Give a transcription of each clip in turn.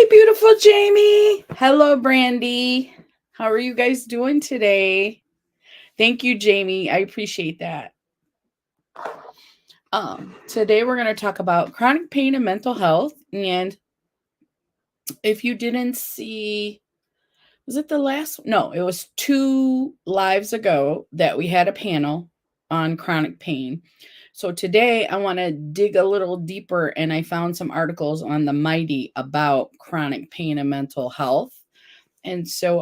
beautiful Jamie. Hello, Brandy. How are you guys doing today? Thank you, Jamie. I appreciate that. Today we're going to talk about chronic pain and mental health. And if you didn't see, was it the last? No, it was 2 lives ago that we had a panel on chronic pain. So today I want to dig a little deeper, and I found some articles on the Mighty about chronic pain and mental health. And so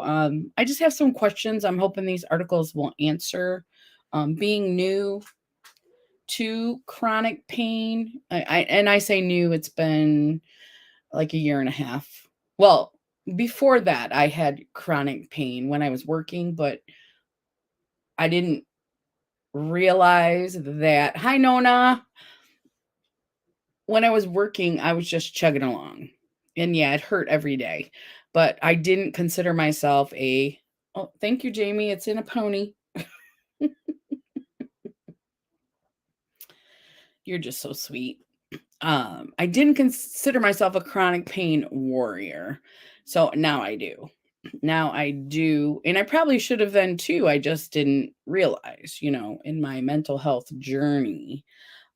I just have some questions I'm hoping these articles will answer. Being new to chronic pain, I say new, it's been like a year and a half. Well, before that, I had chronic pain when I was working, but I didn't realize that. Hi, Nona. When I was working, I was just chugging along. And yeah, it hurt every day. But I didn't consider myself a. Oh, thank you, Jamie. It's in a pony. You're just so sweet. I didn't consider myself a chronic pain warrior. So now I do. Now I do. And I probably should have then too. I just didn't realize, in my mental health journey.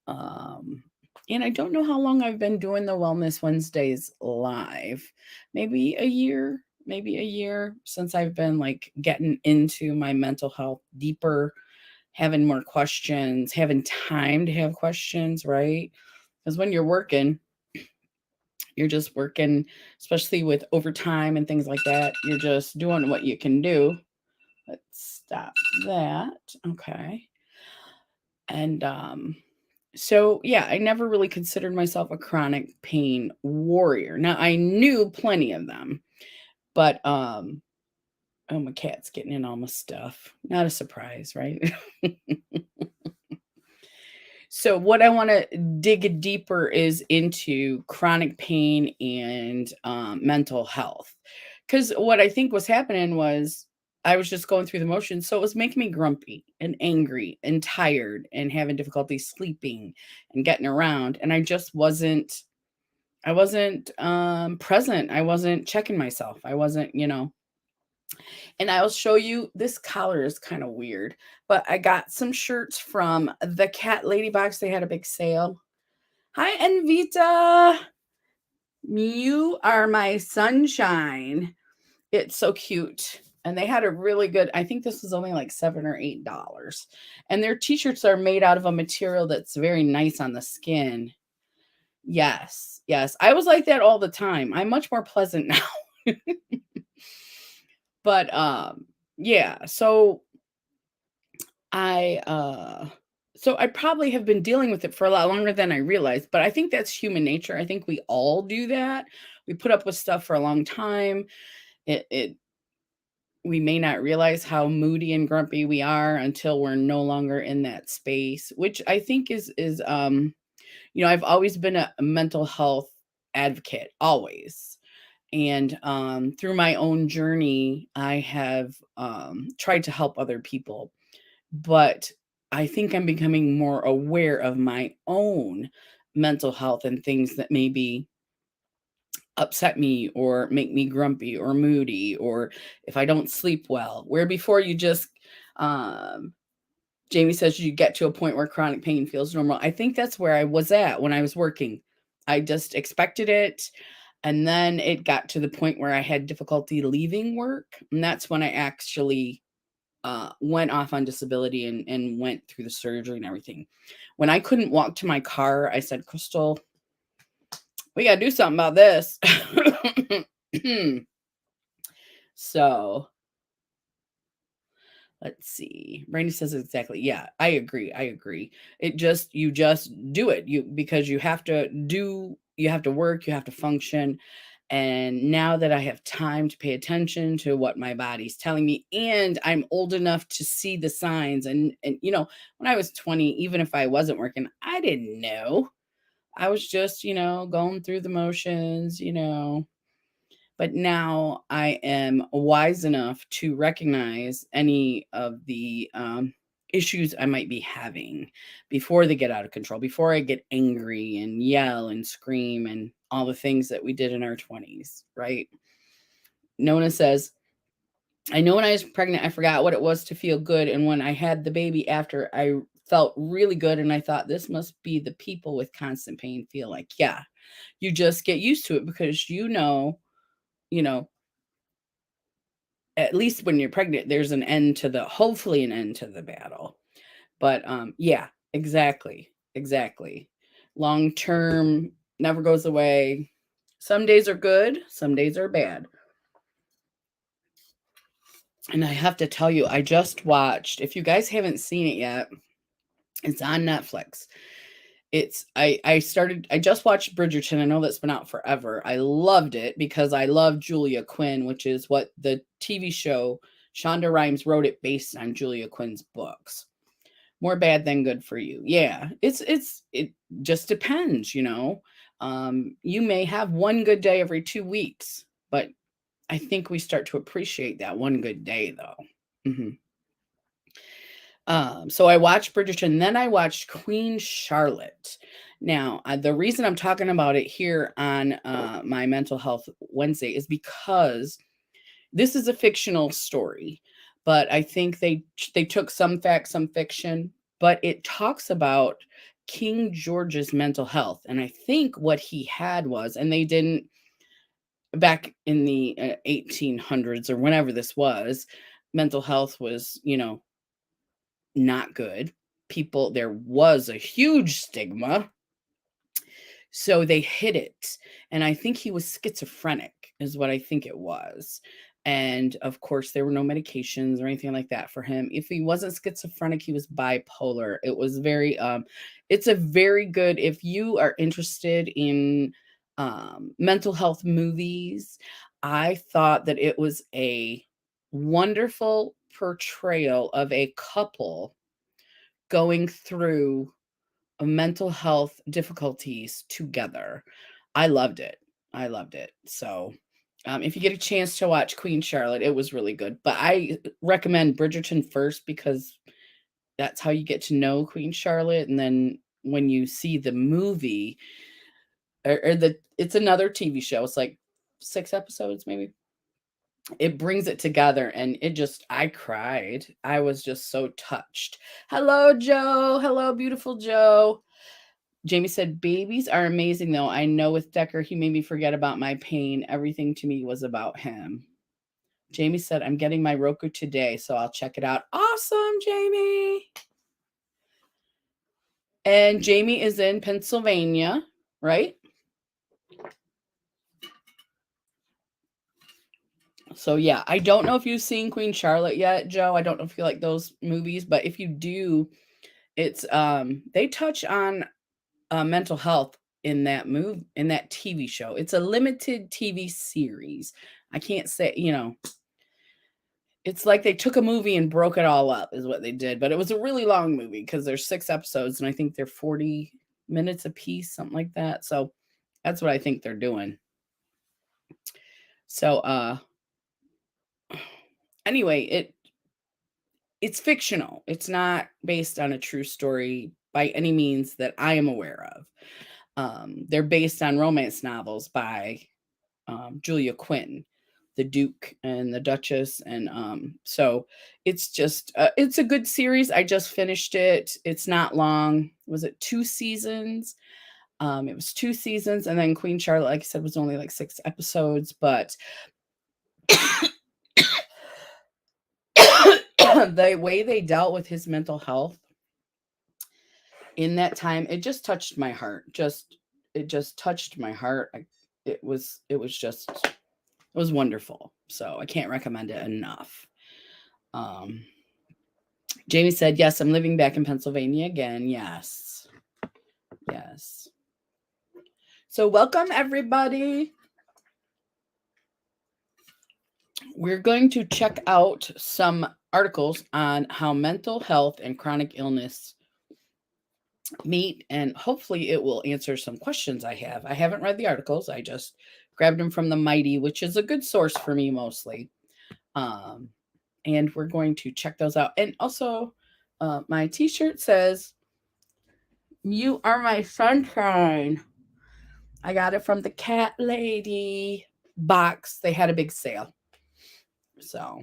Um, and I don't know how long I've been doing the Wellness Wednesdays live. Maybe a year since I've been like getting into my mental health deeper, having more questions, having time to have questions, right? Because when you're just working, especially with overtime and things like that. You're just doing what you can do. Let's stop that. Okay. And so yeah, I never really considered myself a chronic pain warrior. Now I knew plenty of them, but oh, my cat's getting in all my stuff. Not a surprise, right? So what I want to dig deeper is into chronic pain and mental health. Because what I think was happening was I was just going through the motions. So it was making me grumpy and angry and tired and having difficulty sleeping and getting around. And I wasn't present. I wasn't checking myself. I wasn't, and I'll show you, this collar is kind of weird, but I got some shirts from the Cat Lady Box. They had a big sale. Hi, Envita. You are my sunshine. It's so cute. And they had a really good, I think this was only like $7 or $8. And their t-shirts are made out of a material that's very nice on the skin. Yes, yes. I was like that all the time. I'm much more pleasant now. But yeah, I I probably have been dealing with it for a lot longer than I realized, but I think that's human nature. I think we all do that. We put up with stuff for a long time. It we may not realize how moody and grumpy we are until we're no longer in that space, which I think is I've always been a mental health advocate, always. And through my own journey, I have tried to help other people, but I think I'm becoming more aware of my own mental health and things that maybe upset me or make me grumpy or moody, or if I don't sleep well, where before you just um Jamie says you get to a point where chronic pain feels normal. I think that's where I was at when I was working. I just expected it. And then it got to the point where I had difficulty leaving work. And that's when I actually went off on disability and went through the surgery and everything. When I couldn't walk to my car, I said, Crystal, we got to do something about this. So let's see. Brandy says exactly. Yeah, I agree. I agree. You just do it. Because you have to work, you have to function. And now that I have time to pay attention to what my body's telling me, and I'm old enough to see the signs, and when I was 20, even if I wasn't working, I didn't know. I was just, going through the motions. But now I am wise enough to recognize any of the issues I might be having before they get out of control, before I get angry and yell and scream and all the things that we did in our 20s, right? Nona says, I know when I was pregnant, I forgot what it was to feel good. And when I had the baby after, I felt really good. And I thought, this must be the people with constant pain feel like. Yeah, you just get used to it because at least when you're pregnant, there's hopefully an end to the battle. But yeah, exactly. Long term never goes away. Some days are good, some days are bad. And I have to tell you, I just watched, if you guys haven't seen it yet, it's on Netflix. I just watched Bridgerton. I know that's been out forever. I loved it because I love Julia Quinn, which is what the TV show Shonda Rhimes wrote it based on Julia Quinn's books. More bad than good for you. Yeah, it just depends, You may have one good day every 2 weeks, but I think we start to appreciate that one good day, though. So I watched Bridgerton, then I watched Queen Charlotte. Now, the reason I'm talking about it here on my Mental Health Wednesday is because this is a fictional story, but I think they took some facts, some fiction, but it talks about King George's mental health. And I think what he had was, and they didn't, back in the 1800s or whenever this was, mental health was, not good. There was a huge stigma. So they hid it. And I think he was schizophrenic, is what I think it was. And of course, there were no medications or anything like that for him. If he wasn't schizophrenic, he was bipolar. It was it's a very good, if you are interested in mental health movies, I thought that it was a wonderful portrayal of a couple going through mental health difficulties together. I loved it. So if you get a chance to watch Queen Charlotte, it was really good. But I recommend Bridgerton first because that's how you get to know Queen Charlotte. And then when you see the movie, it's another TV show. It's like 6 episodes, maybe. It brings it together, and I cried. I was just so touched. Hello, Joe. Hello, beautiful Joe. Jamie said, babies are amazing, though. I know with Decker, he made me forget about my pain. Everything to me was about him. Jamie said, I'm getting my Roku today, so I'll check it out. Awesome, Jamie. And Jamie is in Pennsylvania, right? So yeah, I don't know if you've seen Queen Charlotte yet, Joe. I don't know if you like those movies, but if you do, it's they touch on mental health in that TV show. It's a limited TV series. I can't say, it's like they took a movie and broke it all up is what they did, but it was a really long movie because there's 6 episodes and I think they're 40 minutes a piece, something like that. So that's what I think they're doing. So anyway, it's fictional. It's not based on a true story by any means that I am aware of. They're based on romance novels by Julia Quinn, the Duke and the Duchess. And so it's just, it's a good series. I just finished it. It's not long. Was it 2 seasons? It was 2 seasons. And then Queen Charlotte, like I said, was only like 6 episodes. But the way they dealt with his mental health in that time, it just touched my heart. It just touched my heart. It was wonderful. So I can't recommend it enough. Jamie said, yes, I'm living back in Pennsylvania again. Yes. So welcome, everybody. We're going to check out some articles on how mental health and chronic illness meet, and hopefully it will answer some questions I have. I haven't read the articles. I just grabbed them from the Mighty, which is a good source for me mostly. And we're going to check those out. And also, My t-shirt says, "You are my sunshine." I got it from the Cat Lady box. They had a big sale. So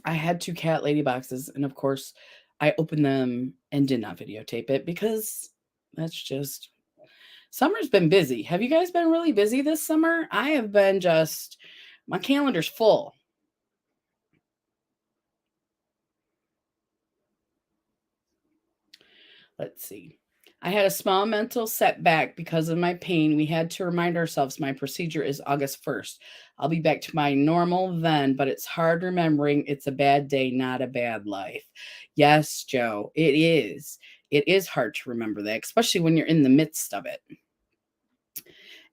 I had 2 Cat Lady boxes. And of course, I opened them and did not videotape it because that's just summer's been busy. Have you guys been really busy this summer? I have been just, my calendar's full. Let's see. I had a small mental setback because of my pain. We had to remind ourselves my procedure is August 1st. I'll be back to my normal then, but it's hard remembering it's a bad day, not a bad life. Yes, Joe, it is. It is hard to remember that, especially when you're in the midst of it.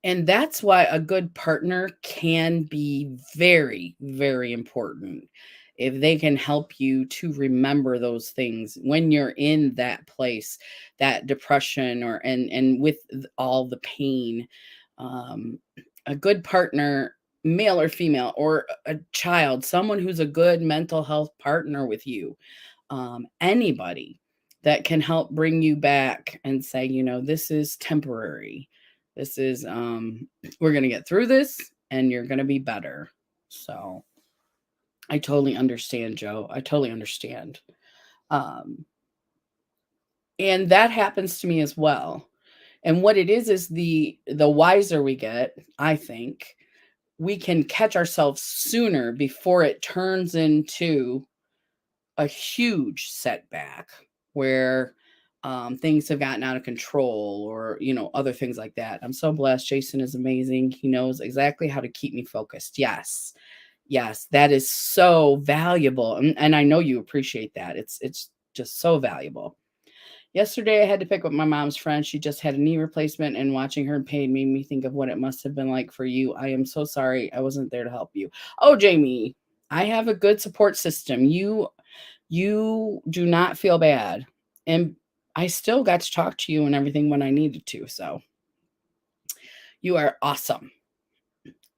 And that's why a good partner can be very, very important. If they can help you to remember those things when you're in that place, that depression or and with all the pain, um, a good partner, male or female, or a child, someone who's a good mental health partner with you, anybody that can help bring you back and say, this is temporary. This is, we're going to get through this and you're going to be better. So I totally understand, Joe. I totally understand. Um, and that happens to me as well. And what it is the wiser we get, I think, we can catch ourselves sooner before it turns into a huge setback where things have gotten out of control or other things like that. I'm so blessed. Jason is amazing. He knows exactly how to keep me focused. Yes, that is so valuable, and I know you appreciate that. It's just so valuable. Yesterday I had to pick up my mom's friend. She just had a knee replacement, and watching her in pain made me think of what it must have been like for you. I am so sorry I wasn't there to help you. Oh, Jamie, I have a good support system. You do not feel bad. And I still got to talk to you and everything when I needed to. So you are awesome.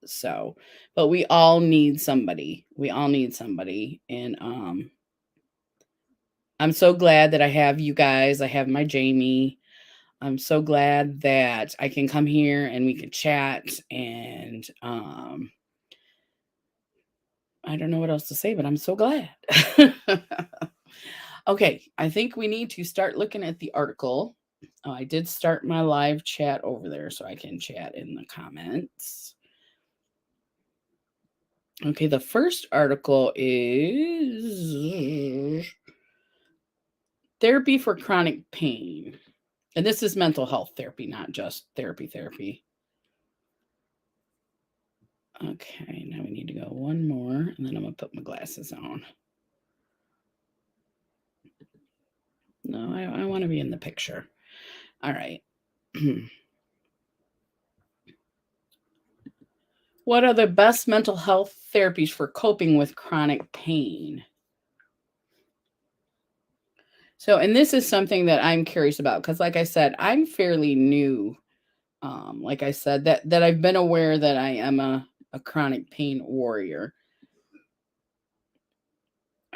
So, but we all need somebody. We all need somebody. And I'm so glad that I have you guys. I have my Jamie. I'm so glad that I can come here and we can chat and I don't know what else to say, but I'm so glad. Okay, I think we need to start looking at the article. I did start my live chat over there so I can chat in the comments. Okay, the first article is therapy for chronic pain. And this is mental health therapy, not just therapy. Okay, now we need to go one more, and then I'm going to put my glasses on. No, I want to be in the picture. All right. What are the best mental health therapies for coping with chronic pain? So, and this is something that I'm curious about because, like I said, I'm fairly new. Like I said, that I've been aware that I am a chronic pain warrior.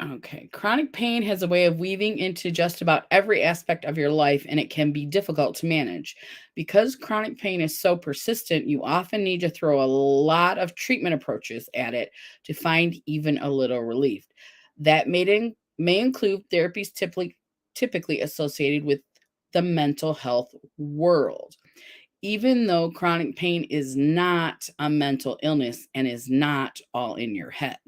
Okay. Chronic pain has a way of weaving into just about every aspect of your life, and it can be difficult to manage. Because chronic pain is so persistent, you often need to throw a lot of treatment approaches at it to find even a little relief. That may include therapies typically associated with the mental health world. Even though chronic pain is not a mental illness and is not all in your head.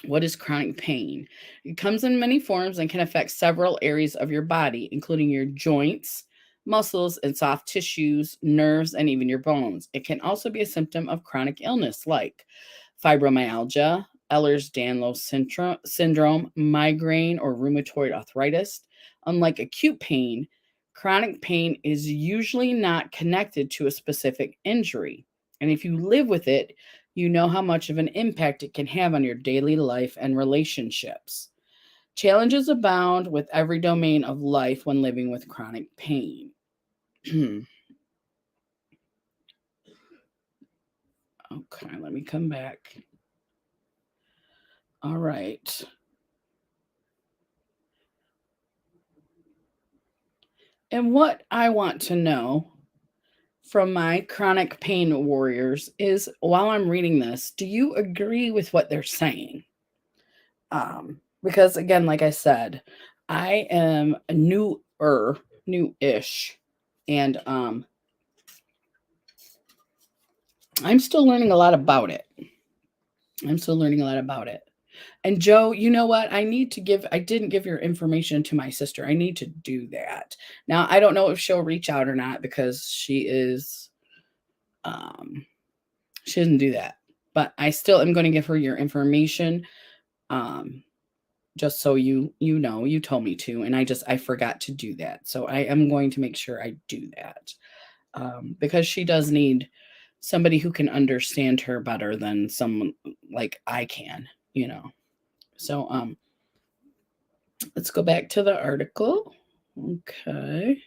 What is chronic pain? It comes in many forms and can affect several areas of your body, including your joints, muscles, and soft tissues, nerves, and even your bones. It can also be a symptom of chronic illness like fibromyalgia, Ehlers-Danlos syndrome, migraine, or rheumatoid arthritis. Unlike acute pain, chronic pain is usually not connected to a specific injury. And if you live with it, you know how much of an impact it can have on your daily life and relationships. Challenges abound with every domain of life when living with chronic pain. Okay, let me come back. All right. And what I want to know from my chronic pain warriors is, while I'm reading this, do you agree with what they're saying? Because again, like I said, I am a new-ish, and I'm still learning a lot about it. I'm still learning a lot about it. And Joe, you know what? I didn't give your information to my sister. I need to do that. Now, I don't know if she'll reach out or not because um, she doesn't do that. But I still am going to give her your information. Um, just so you know, you told me to, and I forgot to do that. So I am going to make sure I do that. Because she does need somebody who can understand her better than someone like I can, you know. So let's go back to the article. Okay.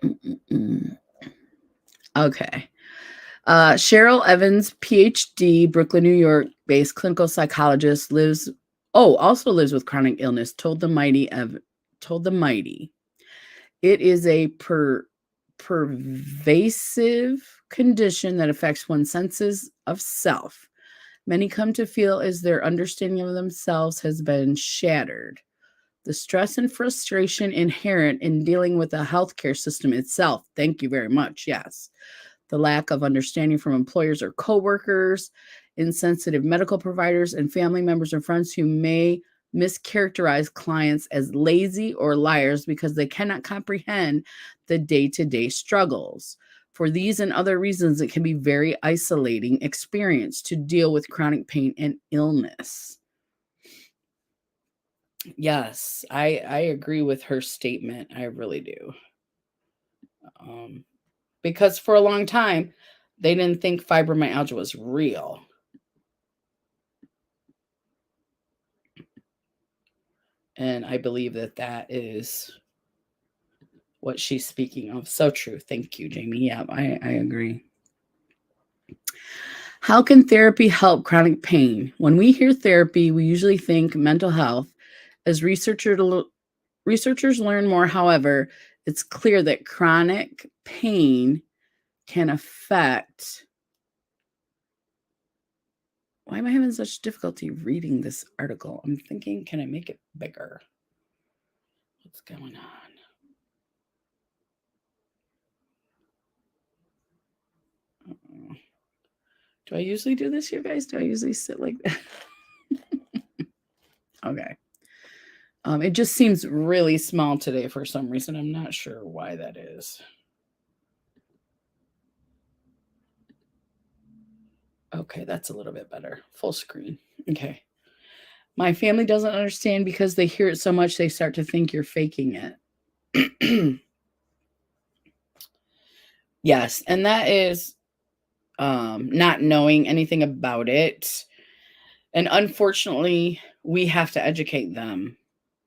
Mm-mm-mm. Okay. Cheryl Evans, PhD, Brooklyn, New York based clinical psychologist, also lives with chronic illness, told the Mighty. It is a pervasive condition that affects one's senses of self. Many come to feel as their understanding of themselves has been shattered. The stress and frustration inherent in dealing with the healthcare system itself. Thank you very much. Yes. The lack of understanding from employers or coworkers, insensitive medical providers, and family members and friends who may mischaracterize clients as lazy or liars because they cannot comprehend the day-to-day struggles. For these and other reasons, it can be very isolating experience to deal with chronic pain and illness. Yes, I agree with her statement. I really do. Because for a long time, they didn't think fibromyalgia was real. And I believe that that is what she's speaking of. So true. Thank you, Jamie. Yeah, I agree. How can therapy help chronic pain? When we hear therapy, we usually think mental health. As researchers learn more, however, it's clear that chronic pain can affect. Why am I having such difficulty reading this article? I'm thinking, can I make it bigger? What's going on? Do I usually do this, you guys? Do I usually sit like that? Okay. It just seems really small today for some reason. I'm not sure why that is. Okay, that's a little bit better. Full screen. Okay. My family doesn't understand because they hear it so much, they start to think you're faking it. Yes, and that is not knowing anything about it. And unfortunately, we have to educate them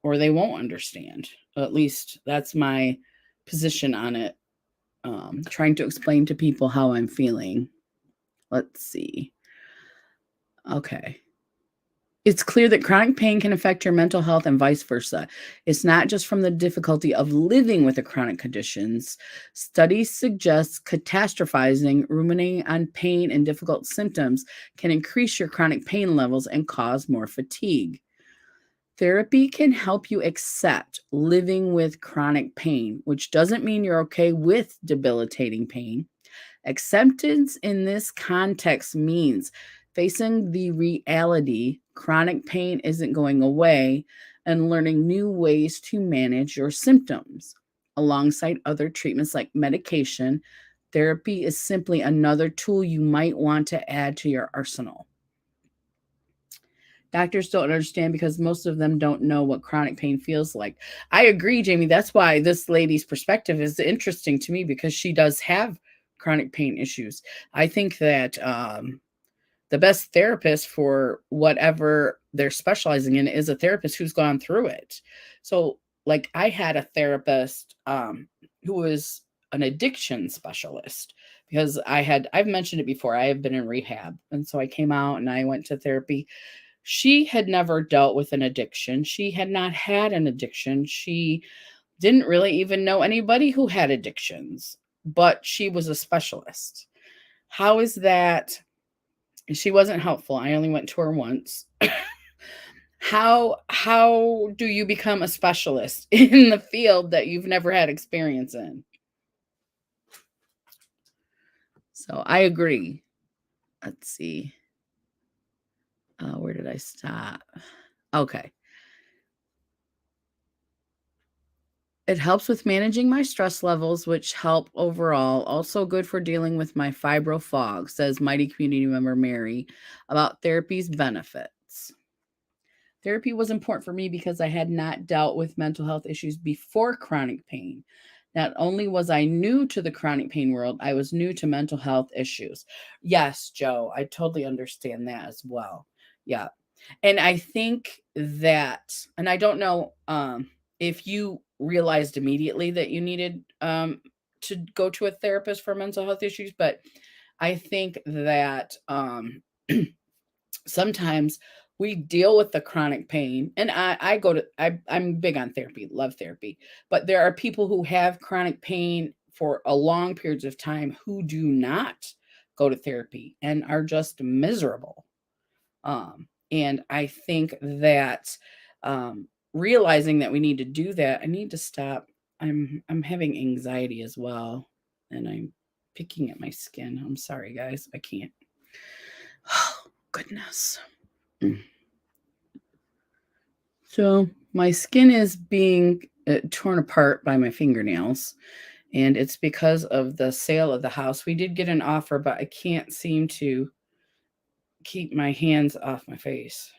or they won't understand. At least that's my position on it. Trying to explain to people how I'm feeling. Let's see. Okay. It's clear that chronic pain can affect your mental health and vice versa. It's not just from the difficulty of living with the chronic conditions. Studies suggest catastrophizing, ruminating on pain and difficult symptoms can increase your chronic pain levels and cause more fatigue. Therapy can help you accept living with chronic pain, which doesn't mean you're okay with debilitating pain. Acceptance in this context means facing the reality chronic pain isn't going away and learning new ways to manage your symptoms. Alongside other treatments like medication, therapy is simply another tool you might want to add to your arsenal. Doctors don't understand because most of them don't know what chronic pain feels like. I agree, Jamie. That's why this lady's perspective is interesting to me because she does have chronic pain issues. I think that the best therapist for whatever they're specializing in is a therapist who's gone through it. So, like, I had a therapist who was an addiction specialist because I've mentioned it before. I have been in rehab. And so I came out and I went to therapy. She had never dealt with an addiction. She had not had an addiction. She Didn't really even know anybody who had addictions, but she was a specialist. How is that? She wasn't helpful. I only went to her once. How do you become a specialist in the field that you've never had experience in? So I agree. Let's see. Where did I stop? Okay. It helps with managing my stress levels, which help overall. Also good for dealing with my fibro fog, says Mighty community member Mary about therapy's benefits. Therapy was important for me because I had not dealt with mental health issues before chronic pain. Not only was I new to the chronic pain world, I was new to mental health issues. Yes, Joe, I totally understand that as well. Yeah. And I think that, and I don't know if you realized immediately that you needed to go to a therapist for mental health issues, but I think that sometimes we deal with the chronic pain, and I go to I'm big on therapy, love therapy, but there are people who have chronic pain for a long periods of time who do not go to therapy and are just miserable. And I think that realizing that we need to do that, I need to stop. I'm having anxiety as well, and I'm picking at my skin. I'm sorry, guys. I can't. Oh, goodness. So my skin is being torn apart by my fingernails, and it's because of the sale of the house. We did get an offer, but I can't seem to keep my hands off my face.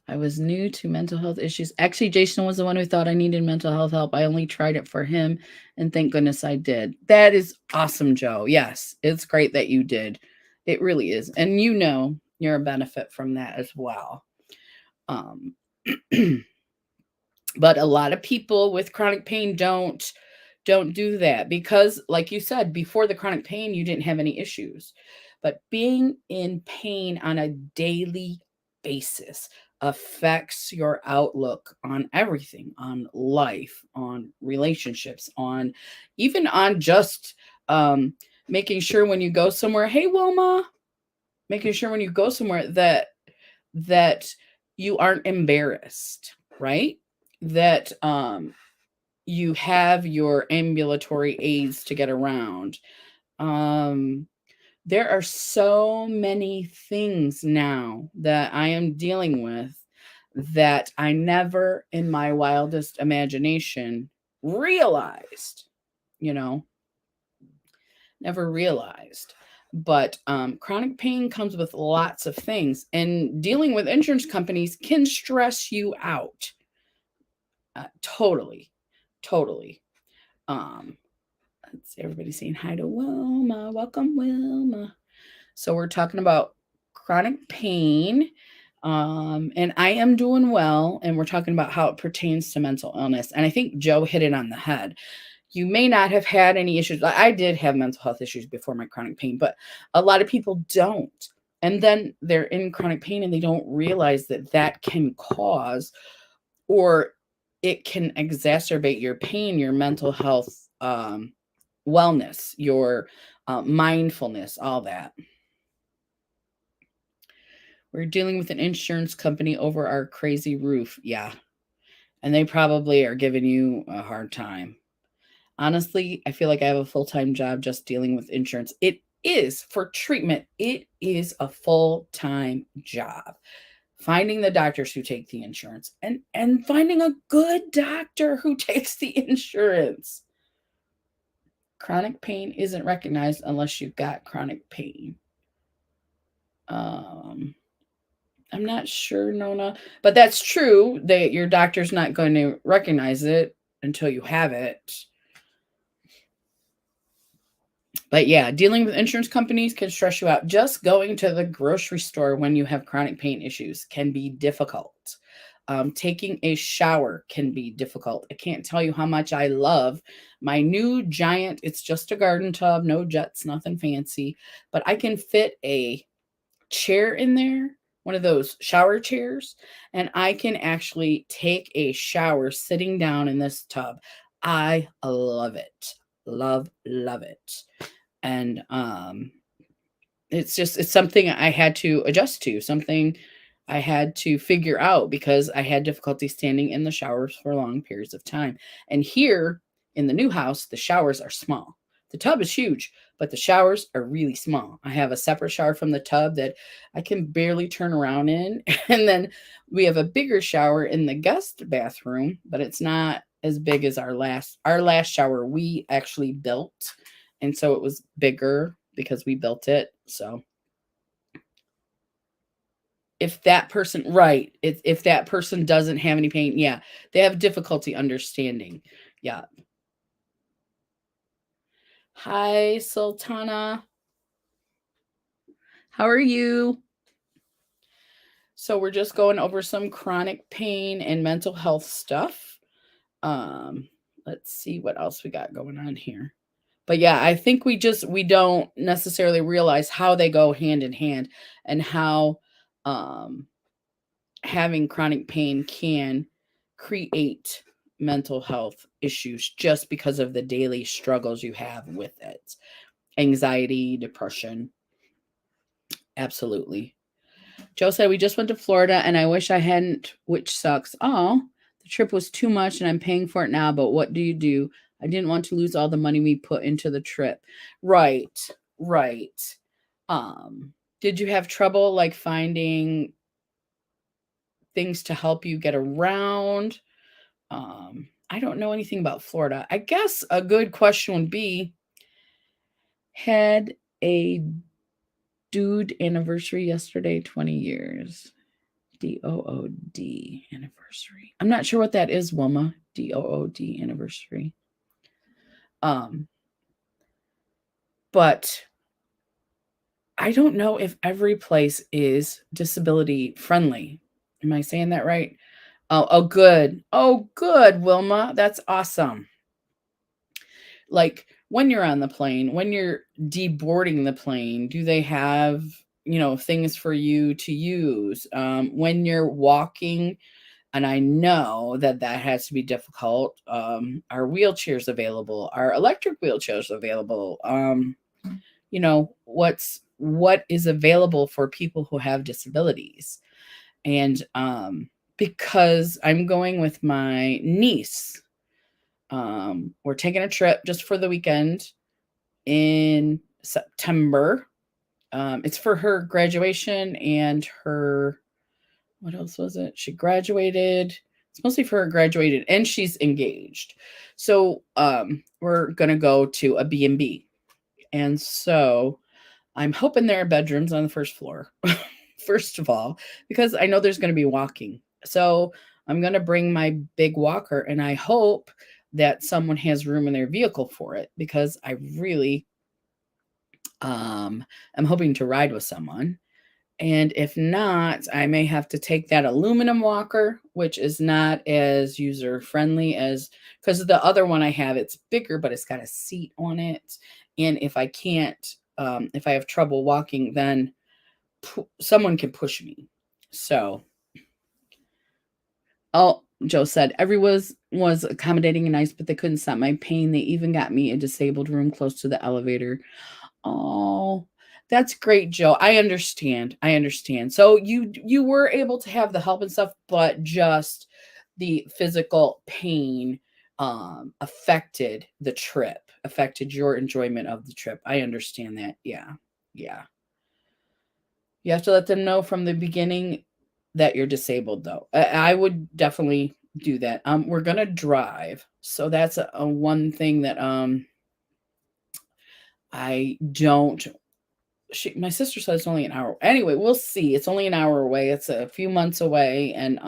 I was new to mental health issues. Actually, Jason was the one who thought I needed mental health help. I only tried it for him, and thank goodness I did. That is awesome, Joe. Yes, it's great that you did. It really is. And you're a benefit from that as well. Um, but a lot of people with chronic pain don't do that because, like you said, before the chronic pain, you didn't have any issues. But being in pain on a daily basis affects your outlook on everything, on life, on relationships, on even on just making sure when you go somewhere, hey Wilma, making sure when you go somewhere that you aren't embarrassed, right? That you have your ambulatory aids to get around. There are so many things now that I am dealing with that I never in my wildest imagination realized, you know, never realized. But chronic pain comes with lots of things, and dealing with insurance companies can stress you out. Totally, totally. Um, let's see, everybody saying hi to Wilma. Welcome, Wilma. So we're talking about chronic pain. And I am doing well, and we're talking about how it pertains to mental illness. And I think Joe hit it on the head. You may not have had any issues. I did have mental health issues before my chronic pain, but a lot of people don't. And then they're in chronic pain and they don't realize that that can cause, or it can exacerbate your pain, your mental health wellness, your mindfulness, all that. We're dealing with an insurance company over our crazy roof. Yeah. And they probably are giving you a hard time. Honestly, I feel like I have a full-time job just dealing with insurance. It is for treatment. It is a full-time job. Finding the doctors who take the insurance and finding a good doctor who takes the insurance. Chronic pain isn't recognized unless you've got chronic pain. I'm not sure, Nona, but that's true that your doctor's not going to recognize it until you have it. But yeah, dealing with insurance companies can stress you out. Just going to the grocery store when you have chronic pain issues can be difficult. Taking a shower can be difficult. I can't tell you how much I love my new giant. It's just a garden tub, no jets, nothing fancy, but I can fit a chair in there one of those shower chairs, and I can actually take a shower sitting down in this tub. I love it. Love it. And it's something I had to adjust to, something I had to figure out because I had difficulty standing in the showers for long periods of time. And here in the new house, the showers are small. The tub is huge, but the showers are really small. I have a separate shower from the tub that I can barely turn around in. And then we have a bigger shower in the guest bathroom, but it's not as big as our last shower we actually built. And so it was bigger because we built it. So if that person, right, if that person doesn't have any pain, yeah, they have difficulty understanding. Yeah. Hi, Sultana. How are you? So we're just going over some chronic pain and mental health stuff. Um, let's see what else we got going on here. But yeah, I think we don't necessarily realize how they go hand in hand and how um having chronic pain can create mental health issues just because of the daily struggles you have with it. Anxiety, depression. Absolutely. Joe said, we just went to Florida and I wish I hadn't, which sucks. Oh, the trip was too much and I'm paying for it now, but what do you do? I didn't want to lose all the money we put into the trip. Right, right. Did you have trouble like finding things to help you get around? I don't know anything about Florida. I guess a good question would be, had a dude anniversary yesterday, 20 years. DOOD anniversary. I'm not sure what that is, Wilma. DOOD anniversary. But I don't know if every place is disability friendly. Am I saying that right? Oh, good. Oh, good, Wilma. That's awesome. Like when you're on the plane, when you're deboarding the plane, do they have, things for you to use? When you're walking, and I know that that has to be difficult. Are wheelchairs available? Are electric wheelchairs available? What is available for people who have disabilities? And because I'm going with my niece, we're taking a trip just for the weekend in September. It's for her graduation and her, what else was it? She graduated. It's mostly for her graduated and she's engaged. So we're going to go to a B&B. And so I'm hoping there are bedrooms on the first floor, first of all, because I know there's going to be walking. So I'm going to bring my big walker and I hope that someone has room in their vehicle for it because I really am hoping to ride with someone. And if not, I may have to take that aluminum walker, which is not as user friendly as, because the other one I have, it's bigger, but it's got a seat on it. And if I can't, if I have trouble walking, then someone can push me. So, oh, Joe said, everyone was accommodating and nice, but they couldn't stop my pain. They even got me a disabled room close to the elevator. Oh, that's great, Joe. I understand. So you were able to have the help and stuff, but just the physical pain affected the trip, affected your enjoyment of the trip. I understand that. Yeah. Yeah. You have to let them know from the beginning that you're disabled though. I would definitely do that. We're going to drive. So that's a one thing that I don't. My sister said it's only an hour. Anyway, we'll see. It's only an hour away. It's a few months away, and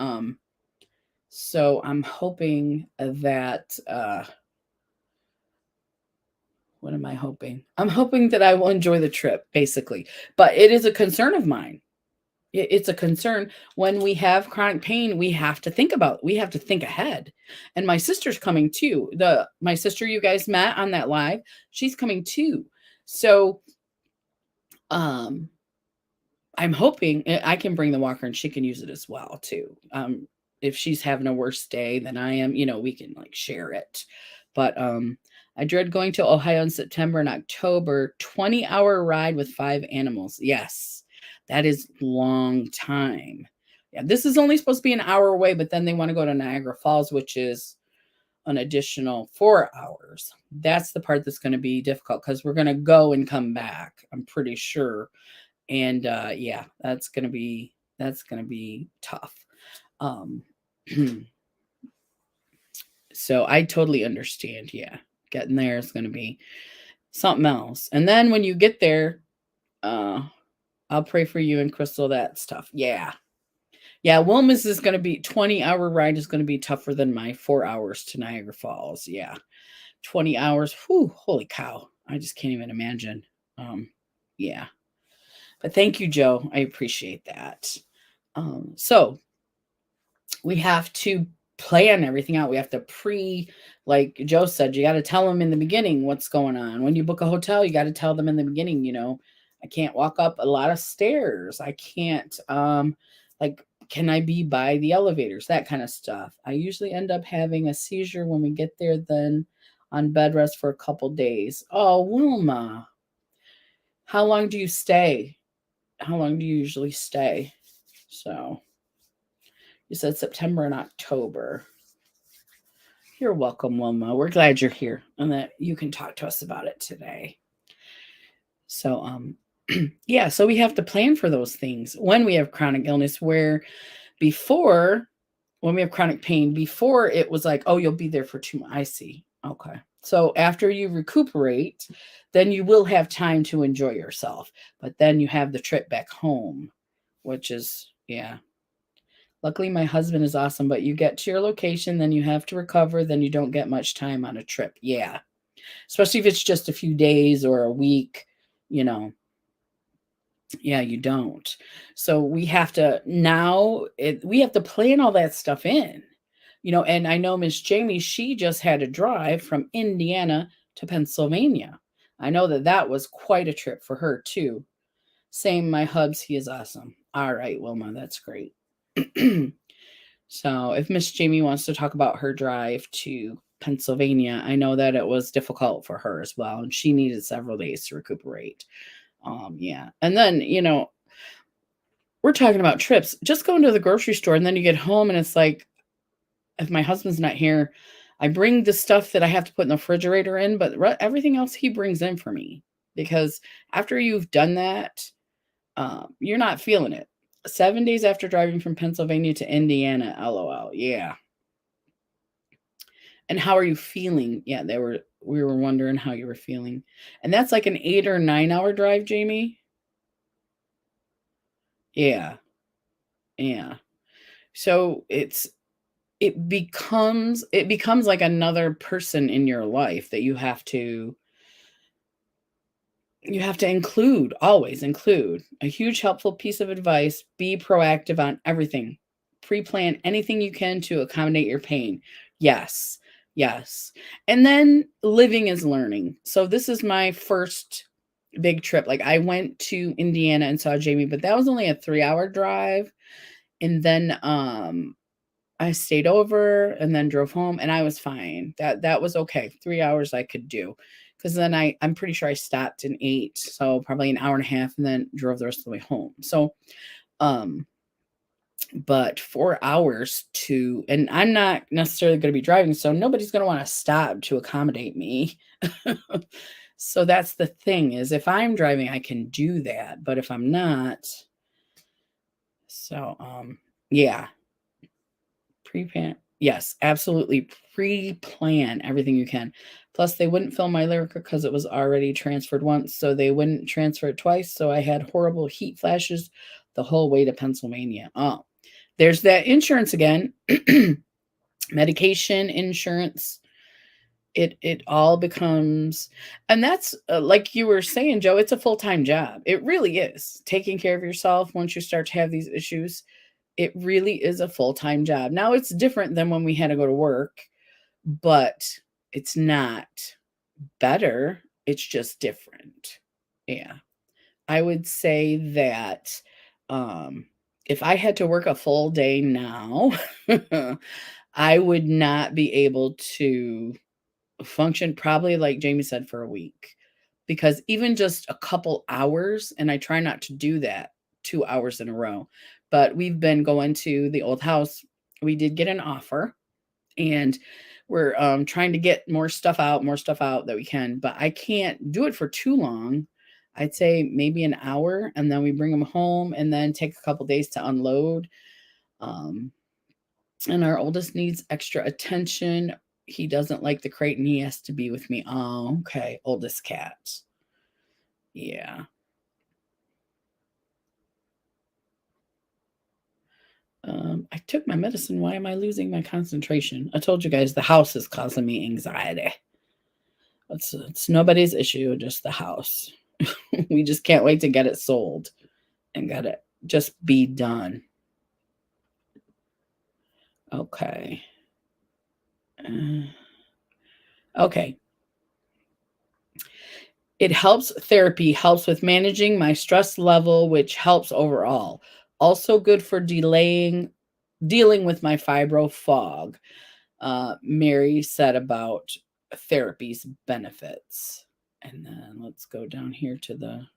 so I'm hoping that. What am I hoping? I'm hoping that I will enjoy the trip, basically. But it is a concern of mine. It's a concern when we have chronic pain. We have to think ahead. And my sister's coming too. My sister you guys met on that live, she's coming too. So I'm hoping I can bring the walker and she can use it as well too. If she's having a worse day than I am, we can like share it. But I dread going to Ohio in September and October. 20-hour ride with 5 animals. Yes, that is long time. Yeah, this is only supposed to be an hour away, but then they want to go to Niagara Falls, which is an additional 4 hours. That's the part that's going to be difficult because we're going to go and come back, I'm pretty sure. And yeah, that's going to be tough. Um so I totally understand. Yeah. Getting there is going to be something else. And then when you get there, I'll pray for you and Crystal, that stuff. Yeah. Yeah, Wilma's is going to be 20-hour ride is going to be tougher than my 4 hours to Niagara Falls. Yeah. 20 hours. Whew, holy cow. I just can't even imagine. Yeah. But thank you, Joe. I appreciate that. So we have to plan everything out. We have to like Joe said, you got to tell them in the beginning what's going on. When you book a hotel, you got to tell them in the beginning, I can't walk up a lot of stairs. I can't, like, can I be by the elevators? That kind of stuff. I usually end up having a seizure when we get there, then on bed rest for a couple days. Oh, Wilma, how long do you stay? How long do you usually stay? So you said September and October. You're welcome, Wilma. We're glad you're here and that you can talk to us about it today. So, yeah, so we have to plan for those things when we have chronic illness, where before, when we have chronic pain, before it was like, oh, you'll be there for 2 months. I see. Okay. So after you recuperate, then you will have time to enjoy yourself. But then you have the trip back home, which is, yeah. Luckily, my husband is awesome, but you get to your location, then you have to recover, then you don't get much time on a trip. Yeah. Especially if it's just a few days or a week, Yeah, you don't. So we have to we have to plan all that stuff in, and I know Miss Jamie, she just had to drive from Indiana to Pennsylvania. I know that was quite a trip for her too. Same, my hubs, he is awesome. All right, Wilma, that's great. So if Miss Jamie wants to talk about her drive to Pennsylvania, I know that it was difficult for her as well, and she needed several days to recuperate. Yeah. And then, we're talking about trips. Just going to the grocery store and then you get home and it's like, if my husband's not here, I bring the stuff that I have to put in the refrigerator in, but everything else he brings in for me, because after you've done that, you're not feeling it. 7 days after driving from Pennsylvania to Indiana, LOL. Yeah. And how are you feeling? Yeah, we were wondering how you were feeling. And that's like an 8 or 9 hour drive, Jamie. Yeah. Yeah. So it becomes like another person in your life that you have to always include. A huge helpful piece of advice: be proactive on everything. Pre-plan anything you can to accommodate your pain. Yes. Yes. And then living is learning. So this is my first big trip. Like, I went to Indiana and saw Jamie, but that was only a 3-hour drive. And then I stayed over and then drove home and I was fine. That was okay. 3 hours I could do. Because then I'm pretty sure I stopped and ate. So probably an hour and a half and then drove the rest of the way home. So but 4 hours and I'm not necessarily going to be driving, so nobody's going to want to stop to accommodate me. So that's the thing, is if I'm driving, I can do that. But if I'm not, so yeah. Pre-plan. Yes, absolutely. Pre-plan everything you can. Plus, they wouldn't film my Lyrica because it was already transferred once, so they wouldn't transfer it twice. So I had horrible heat flashes the whole way to Pennsylvania. Oh, there's that insurance again. Medication, insurance. It all becomes, and that's like you were saying, Joe, it's a full-time job. It really is. Taking care of yourself once you start to have these issues, it really is a full-time job. Now, it's different than when we had to go to work, but it's not better. It's just different. Yeah. I would say that Um, if I had to work a full day now, I would not be able to function probably like Jamie said for a week because even just a couple hours, and I try not to do that 2 hours in a row, but we've been going to the old house. We did get an offer and we're trying to get more stuff out that we can, but I can't do it for too long. I'd say maybe an hour, and then we bring them home and then take a couple days to unload. Um, and our oldest needs extra attention. He doesn't like the crate and he has to be with me. Oh, okay. Oldest cat. Yeah. I took my medicine. Why am I losing my concentration? I told you guys the house is causing me anxiety. It's nobody's issue, just the house. We just can't wait to get it sold and get it just be done. Okay. Okay. It helps therapy helps with managing my stress level, which helps overall. Also good for dealing with my fibro fog. Mary said about therapy's benefits. And then let's go down here to the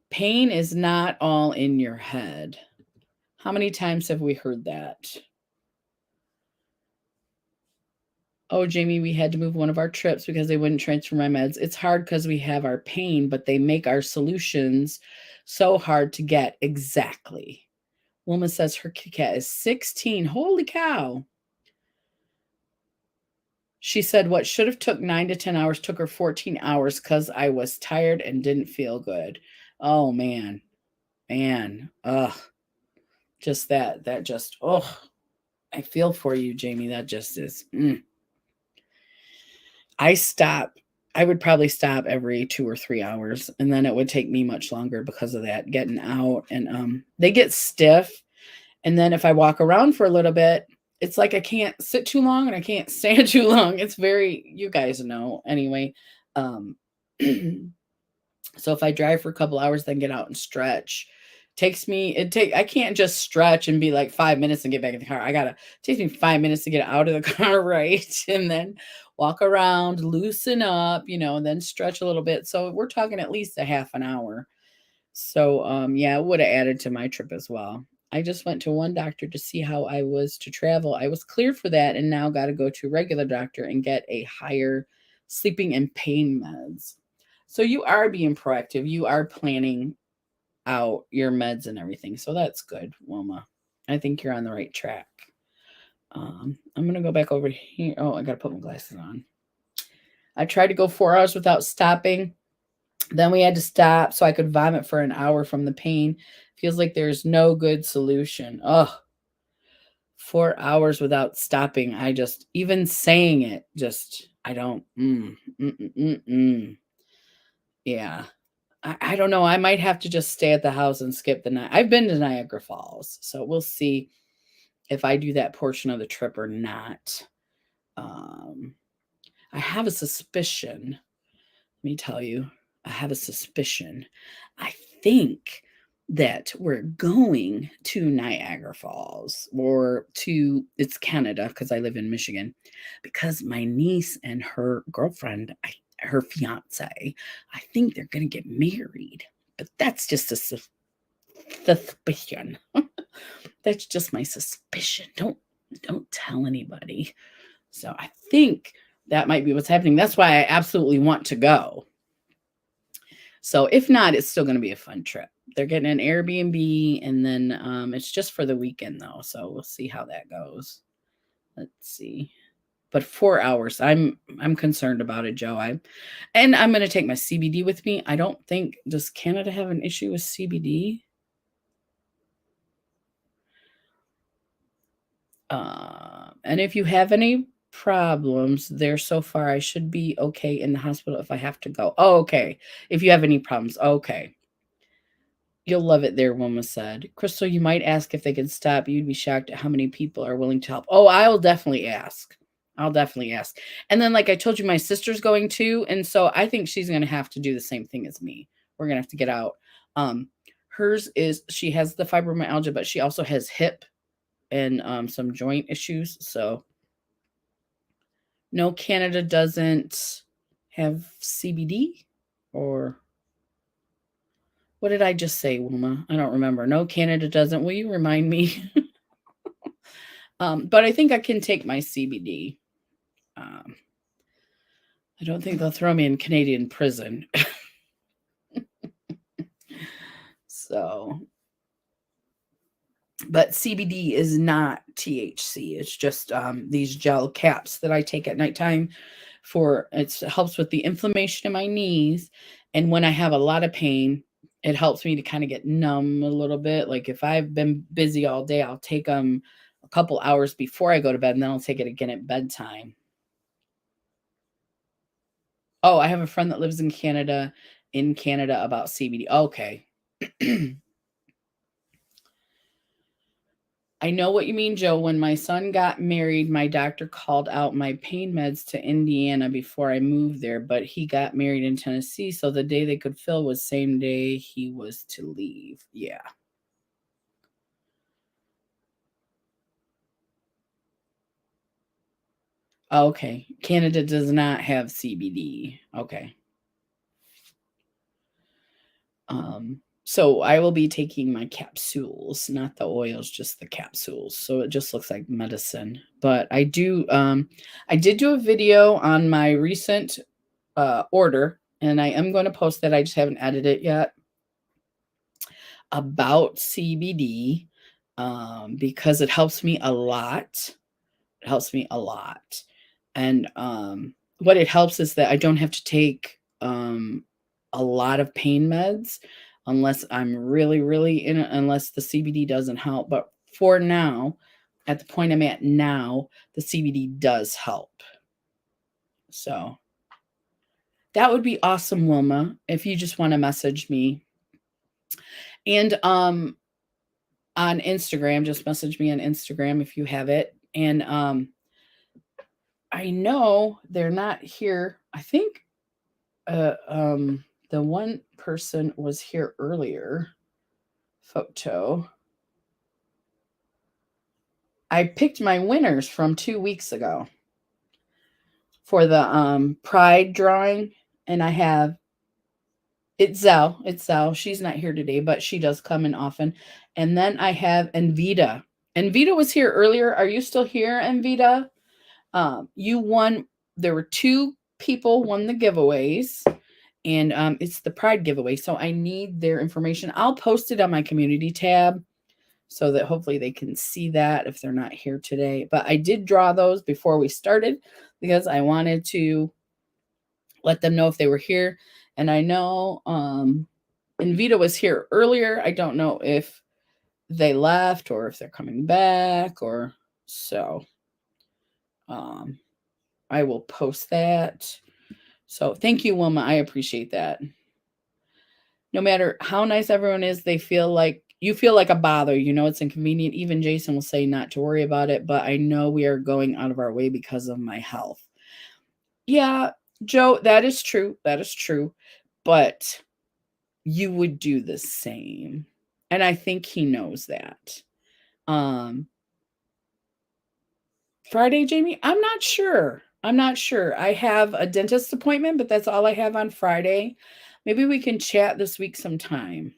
pain is not all in your head. How many times have we heard that? Oh, Jamie, we had to move one of our trips because they wouldn't transfer my meds. It's hard because we have our pain, but they make our solutions so hard to get. Exactly. Wilma says her cat is 16. Holy cow. She said what should have took 9 to 10 hours took her 14 hours because I was tired and didn't feel good. Oh, man. Man. Ugh. Just that just, oh, I feel for you, Jamie. That just is. I would probably stop every 2 or 3 hours, and then it would take me much longer because of that, getting out, and, they get stiff, and then if I walk around for a little bit, it's like I can't sit too long and I can't stand too long. It's very you guys know anyway. Um, so if I drive for a couple hours, then get out and stretch. I can't just stretch and be like 5 minutes and get back in the car. It takes me 5 minutes to get out of the car, right? And then walk around, loosen up, and then stretch a little bit. So we're talking at least a half an hour. So yeah, it would have added to my trip as well. I just went to one doctor to see how I was to travel. I was cleared for that and now got to go to a regular doctor and get a higher sleeping and pain meds. So you are being proactive. You are planning out your meds and everything. So that's good, Wilma. I think you're on the right track. I'm going to go back over here. Oh, I got to put my glasses on. I tried to go 4 hours without stopping. Then we had to stop so I could vomit for an hour from the pain. Feels like there's no good solution. Ugh. 4 hours without stopping. Even saying it, I don't. Yeah. I don't know. I might have to just stay at the house and skip the night. I've been to Niagara Falls, so we'll see if I do that portion of the trip or not. I have a suspicion. Let me tell you, I have a suspicion. I think that we're going to Niagara Falls it's Canada because I live in Michigan, because my niece and her girlfriend, her fiance, I think they're going to get married. But that's just a suspicion. That's just my suspicion. Don't tell anybody. So I think that might be what's happening. That's why I absolutely want to go. So if not, it's still going to be a fun trip. They're getting an Airbnb, and then it's just for the weekend though. So we'll see how that goes. Let's see. But 4 hours, I'm concerned about it, Joe. I'm going to take my CBD with me. I don't think, does Canada have an issue with CBD? And if you have any problems there so far, I should be okay in the hospital if I have to go. Oh, okay. If you have any problems, okay. You'll love it there, Wilma said. Crystal, you might ask if they can stop. You'd be shocked at how many people are willing to help. Oh, I'll definitely ask. And then, like I told you, my sister's going too. And so I think she's going to have to do the same thing as me. We're going to have to get out. Hers is, she has the fibromyalgia, but she also has hip and some joint issues. So no, Canada doesn't have CBD, or what did I just say, Wilma? I don't remember. No, Canada doesn't. Will you remind me? But I think I can take my CBD. I don't think they'll throw me in Canadian prison. So, but CBD is not THC. It's just these gel caps that I take at nighttime for, it helps with the inflammation in my knees. And when I have a lot of pain, it helps me to kind of get numb a little bit. Like if I've been busy all day, I'll take them a couple hours before I go to bed, and then I'll take it again at bedtime. Oh, I have a friend that lives in Canada about CBD. Okay. I know what you mean, Joe. When my son got married, my doctor called out my pain meds to Indiana before I moved there, but he got married in Tennessee, so the day they could fill was same day he was to leave. Yeah. Okay. Canada does not have CBD. Okay. So I will be taking my capsules, not the oils, just the capsules. So it just looks like medicine. But I did do a video on my recent order, and I am going to post that. I just haven't edited it yet, about CBD, because it helps me a lot. It helps me a lot. And what it helps is that I don't have to take a lot of pain meds unless I'm really, really in it, unless the CBD doesn't help. But for now, at the point I'm at now, the CBD does help. So that would be awesome, Wilma, if you just want to message me. And on Instagram, just message me on Instagram if you have it. And I know they're not here. I think the one person was here earlier. Photo. I picked my winners from 2 weeks ago for the Pride drawing, and I have it's Zell. She's not here today, but she does come in often. And then I have Envita. Envita was here earlier. Are you still here, Envita? You won. There were 2 people won the giveaways, and it's the Pride giveaway. So I need their information. I'll post it on my community tab so that hopefully they can see that if they're not here today. But I did draw those before we started because I wanted to let them know if they were here. And I know Envita was here earlier. I don't know if they left or if they're coming back, or so. I will post that. So thank you, Wilma. I appreciate that. No matter how nice everyone is, they feel like you feel like a bother. You know, it's inconvenient. Even Jason will say not to worry about it, but I know we are going out of our way because of my health. Yeah, Joe, that is true. That is true. But you would do the same. And I think he knows that. Friday, Jamie? I'm not sure. I have a dentist appointment, but that's all I have on Friday. Maybe we can chat this week sometime.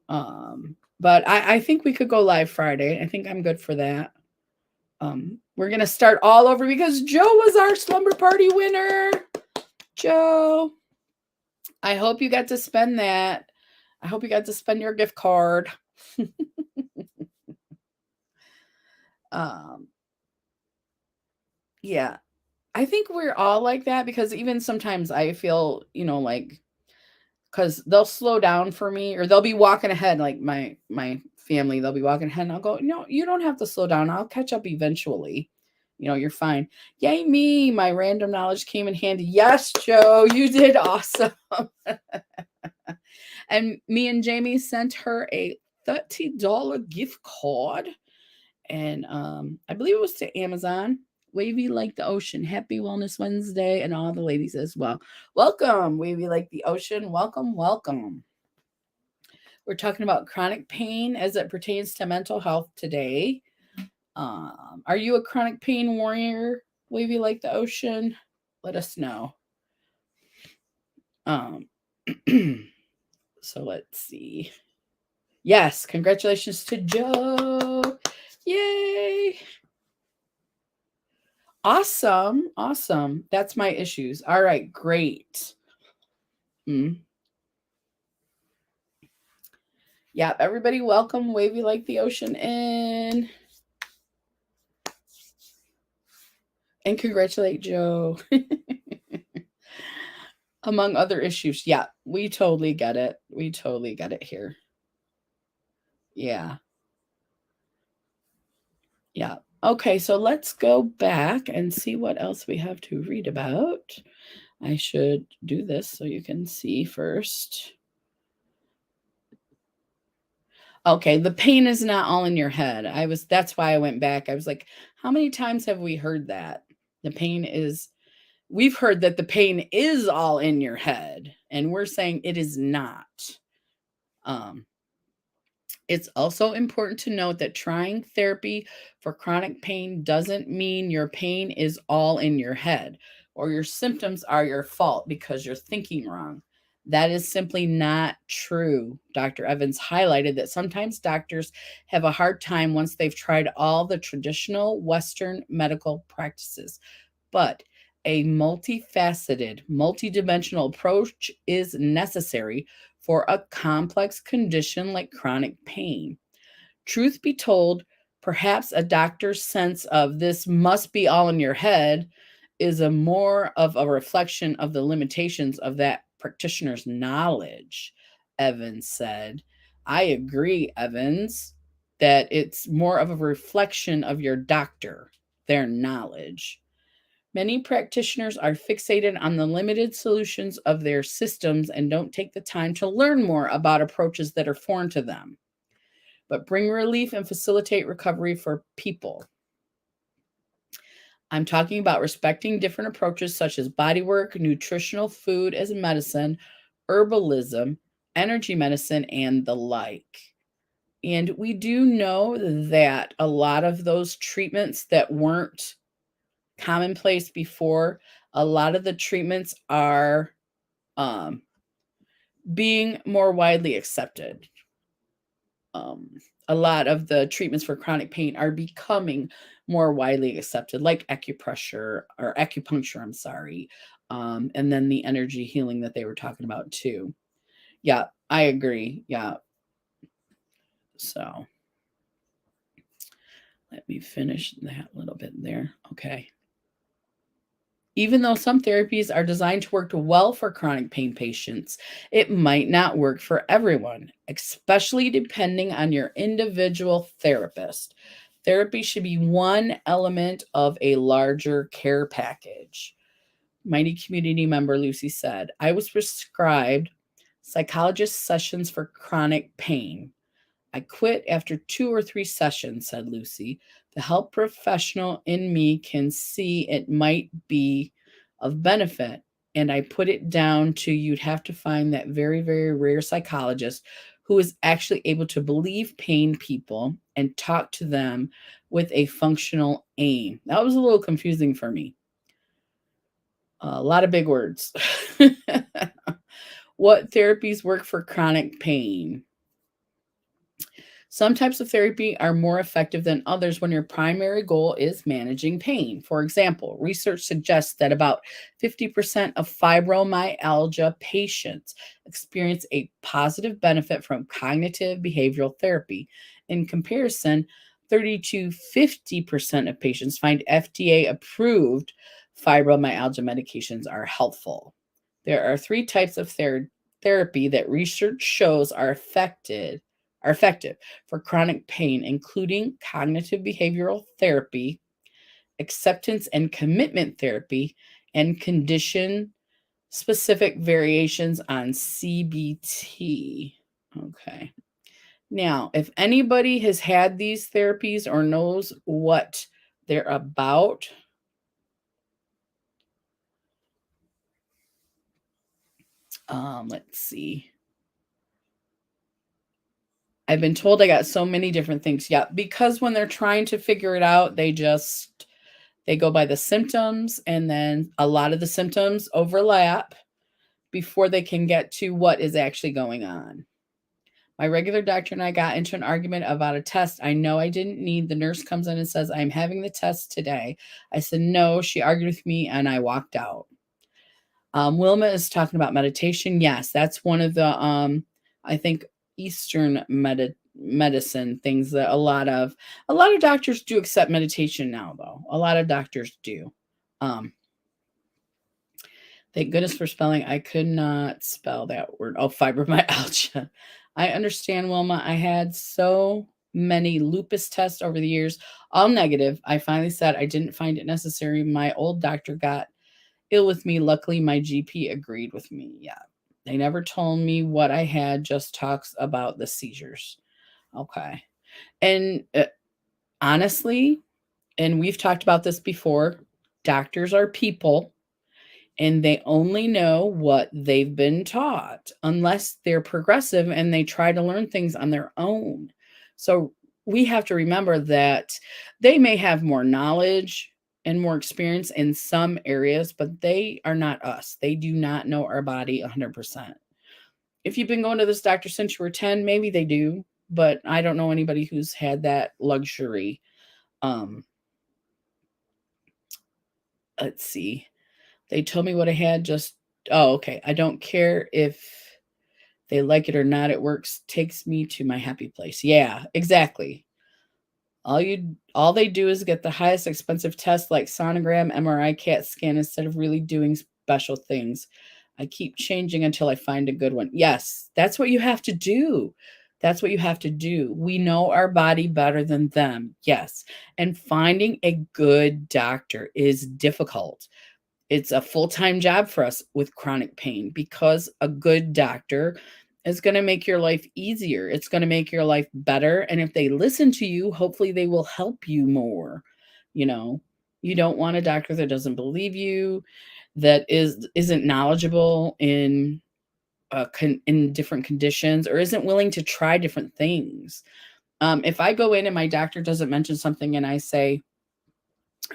But I think we could go live Friday. I think I'm good for that. We're going to start all over because Joe was our slumber party winner. Joe, I hope you got to spend that. I hope you got to spend your gift card. Yeah, I think we're all like that because even sometimes I feel, like, because they'll slow down for me, or they'll be walking ahead, like my family, they'll be walking ahead, and I'll go, no, you don't have to slow down. I'll catch up eventually. You're fine. Yay me, my random knowledge came in handy. Yes, Joe, you did awesome. And me and Jamie sent her a $30 gift card. And I believe it was to Amazon. Wavy like the ocean. Happy Wellness Wednesday, and all the ladies as well. Welcome, Wavy like the ocean. Welcome, welcome. We're talking about chronic pain as it pertains to mental health today. Are you a chronic pain warrior? Wavy like the ocean? Let us know. So let's see. Yes, congratulations to Joe. Yay. Awesome. Awesome. That's my issues. All right, great. Yep, everybody welcome Wavy like the ocean in. And congratulate Joe. Among other issues. Yeah, we totally get it. We totally get it here. Yeah. Yeah. Okay, so let's go back and see what else we have to read about. I should do this so you can see first. Okay, the pain is not all in your head. That's why I went back. I was like, how many times have we heard that? We've heard that the pain is all in your head, and we're saying it is not. It's also important to note that trying therapy for chronic pain doesn't mean your pain is all in your head or your symptoms are your fault because you're thinking wrong. That is simply not true. Dr. Evans highlighted that sometimes doctors have a hard time once they've tried all the traditional Western medical practices. But a multifaceted, multidimensional approach is necessary for a complex condition like chronic pain. Truth be told, perhaps a doctor's sense of this must be all in your head is a more of a reflection of the limitations of that practitioner's knowledge, Evans said. I agree, Evans, that it's more of a reflection of your doctor, their knowledge. Many practitioners are fixated on the limited solutions of their systems and don't take the time to learn more about approaches that are foreign to them, but bring relief and facilitate recovery for people. I'm talking about respecting different approaches such as bodywork, nutritional food as medicine, herbalism, energy medicine, and the like. And we do know that a lot of those treatments that weren't commonplace before, a lot of the treatments are being more widely accepted. A lot of the treatments for chronic pain are becoming more widely accepted, like acupressure or acupuncture, I'm sorry. And then the energy healing that they were talking about too. Yeah, I agree. Yeah. So let me finish that little bit there. Okay. Even though some therapies are designed to work well for chronic pain patients, it might not work for everyone, especially depending on your individual therapist. Therapy should be one element of a larger care package. Mighty community member Lucy said, I was prescribed psychologist sessions for chronic pain. I quit after 2 or 3 sessions, said Lucy. The health professional in me can see it might be of benefit, and I put it down to you'd have to find that very, very rare psychologist who is actually able to believe pain people and talk to them with a functional aim. That was a little confusing for me. A lot of big words. What therapies work for chronic pain? Some types of therapy are more effective than others when your primary goal is managing pain. For example, research suggests that about 50% of fibromyalgia patients experience a positive benefit from cognitive behavioral therapy. In comparison, 30 to 50% of patients find FDA approved fibromyalgia medications are helpful. There are 3 types of therapy that research shows are effective for chronic pain, including cognitive behavioral therapy, acceptance and commitment therapy, and condition specific variations on CBT. Okay. Now, if anybody has had these therapies or knows what they're about, let's see. I've been told I got so many different things. Yeah, because when they're trying to figure it out, they go by the symptoms, and then a lot of the symptoms overlap before they can get to what is actually going on. My regular doctor and I got into an argument about a test I know I didn't need. The nurse comes in and says, I'm having the test today. I said, no. She argued with me and I walked out. Wilma is talking about meditation. Yes, that's one of the, I think, Eastern medicine things that a lot of doctors do accept meditation now, though. A lot of doctors do. Thank goodness for spelling. I could not spell that word. Oh, fibromyalgia. I understand, Wilma. I had so many lupus tests over the years, all negative. I finally said I didn't find it necessary. My old doctor got ill with me. Luckily, my GP agreed with me. Yeah. They never told me what I had, just talks about the seizures. Okay. And honestly, and we've talked about this before, doctors are people. And they only know what they've been taught unless they're progressive and they try to learn things on their own. So we have to remember that they may have more knowledge and more experience in some areas, but they are not us. They do not know our body 100%. If you've been going to this doctor since you were 10, maybe they do, but I don't know anybody who's had that luxury. Let's see. They told me what I had, okay. I don't care if they like it or not. It works, takes me to my happy place. Yeah, exactly. All they do is get the highest expensive tests like sonogram, MRI, CAT scan instead of really doing special things. I keep changing until I find a good one. Yes, that's what you have to do. That's what you have to do. We know our body better than them. Yes. And finding a good doctor is difficult. It's a full-time job for us with chronic pain because a good doctor is going to make your life easier. It's going to make your life better. And if they listen to you, hopefully they will help you more. You know, you don't want a doctor that doesn't believe you, that isn't knowledgeable in in different conditions, or isn't willing to try different things. If I go in and my doctor doesn't mention something and I say,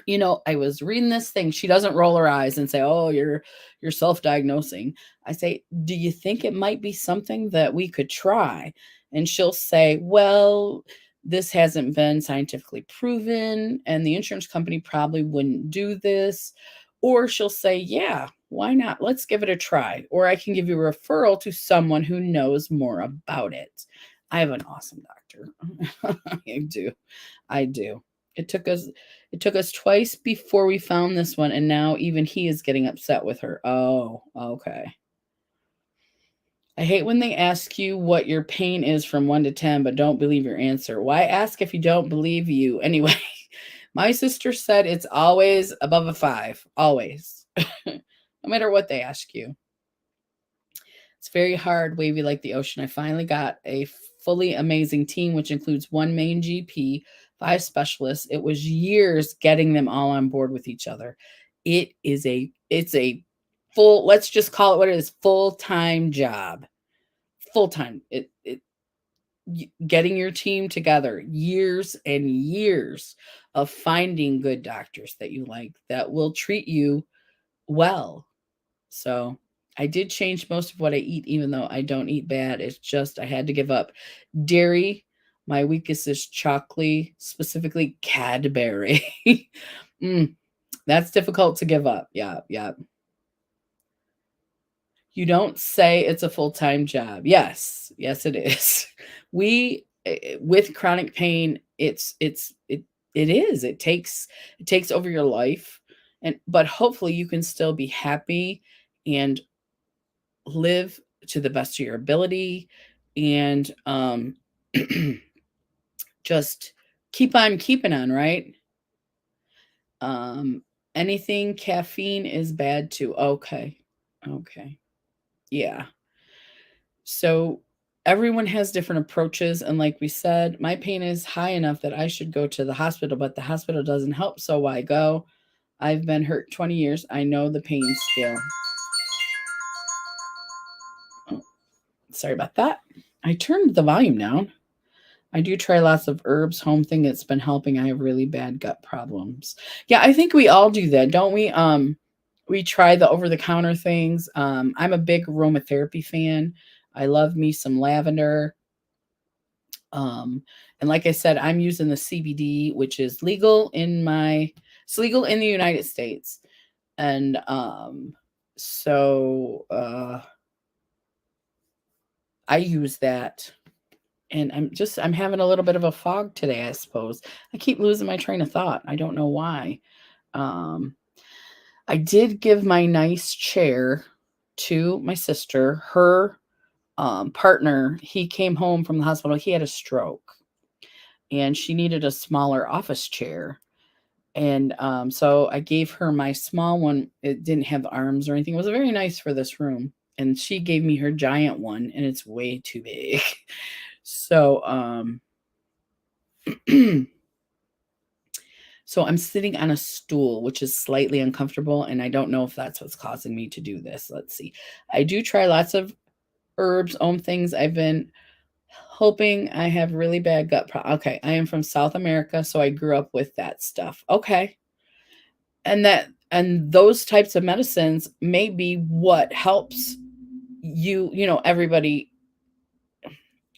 I was reading this thing. She doesn't roll her eyes and say, "Oh, you're self-diagnosing." I say, "Do you think it might be something that we could try?" And she'll say, "Well, this hasn't been scientifically proven, and the insurance company probably wouldn't do this." Or she'll say, "Yeah, why not? Let's give it a try." Or I can give you a referral to someone who knows more about it. I have an awesome doctor. I do. I do. It took us twice before we found this one, and now even he is getting upset with her. Oh, okay. I hate when they ask you what your pain is from 1 to 10, but don't believe your answer. Why ask if you don't believe you? Anyway, my sister said it's always above a 5. Always. No matter what they ask you. It's very hard, wavy like the ocean. I finally got a fully amazing team, which includes 1 main GP, 5 specialists. It was years getting them all on board with each other. It's a full, let's just call it what it is, full-time job. Full-time. Getting your team together, years and years of finding good doctors that you like that will treat you well. So I did change most of what I eat, even though I don't eat bad. It's just I had to give up dairy. My weakest is chocolate, specifically Cadbury. That's difficult to give up. Yeah, yeah. You don't say it's a full-time job. Yes, yes, it is. We with chronic pain, it is. It takes over your life, but hopefully you can still be happy and live to the best of your ability, and just keep on keeping on, right? Anything caffeine is bad too. Okay. Okay. Yeah. So everyone has different approaches, and like we said, my pain is high enough that I should go to the hospital, but the hospital doesn't help, so why go? I've been hurt 20 years. I know the pain still. Oh, sorry about that. I turned the volume down. I do try lots of herbs, home thing. It's been helping. I have really bad gut problems. Yeah, I think we all do that, don't we? We try the over the counter things. I'm a big aromatherapy fan. I love me some lavender. Um, and like I said, I'm using the CBD, which is legal it's legal in the United States. And so I use that. And I'm having a little bit of a fog today, I suppose. I keep losing my train of thought. I don't know why. Um, I did give my nice chair to my sister. Her partner, he came home from the hospital. He had a stroke, and she needed a smaller office chair. And so I gave her my small one. It didn't have arms or anything. It was very nice for this room. And she gave me her giant one, and it's way too big. So so I'm sitting on a stool, which is slightly uncomfortable, and I don't know if that's what's causing me to do this. Let's see. I do try lots of herbs, things. I've been hoping. I have really bad gut problem. Okay, I am from South America, so I grew up with that stuff. Okay. And those types of medicines may be what helps everybody.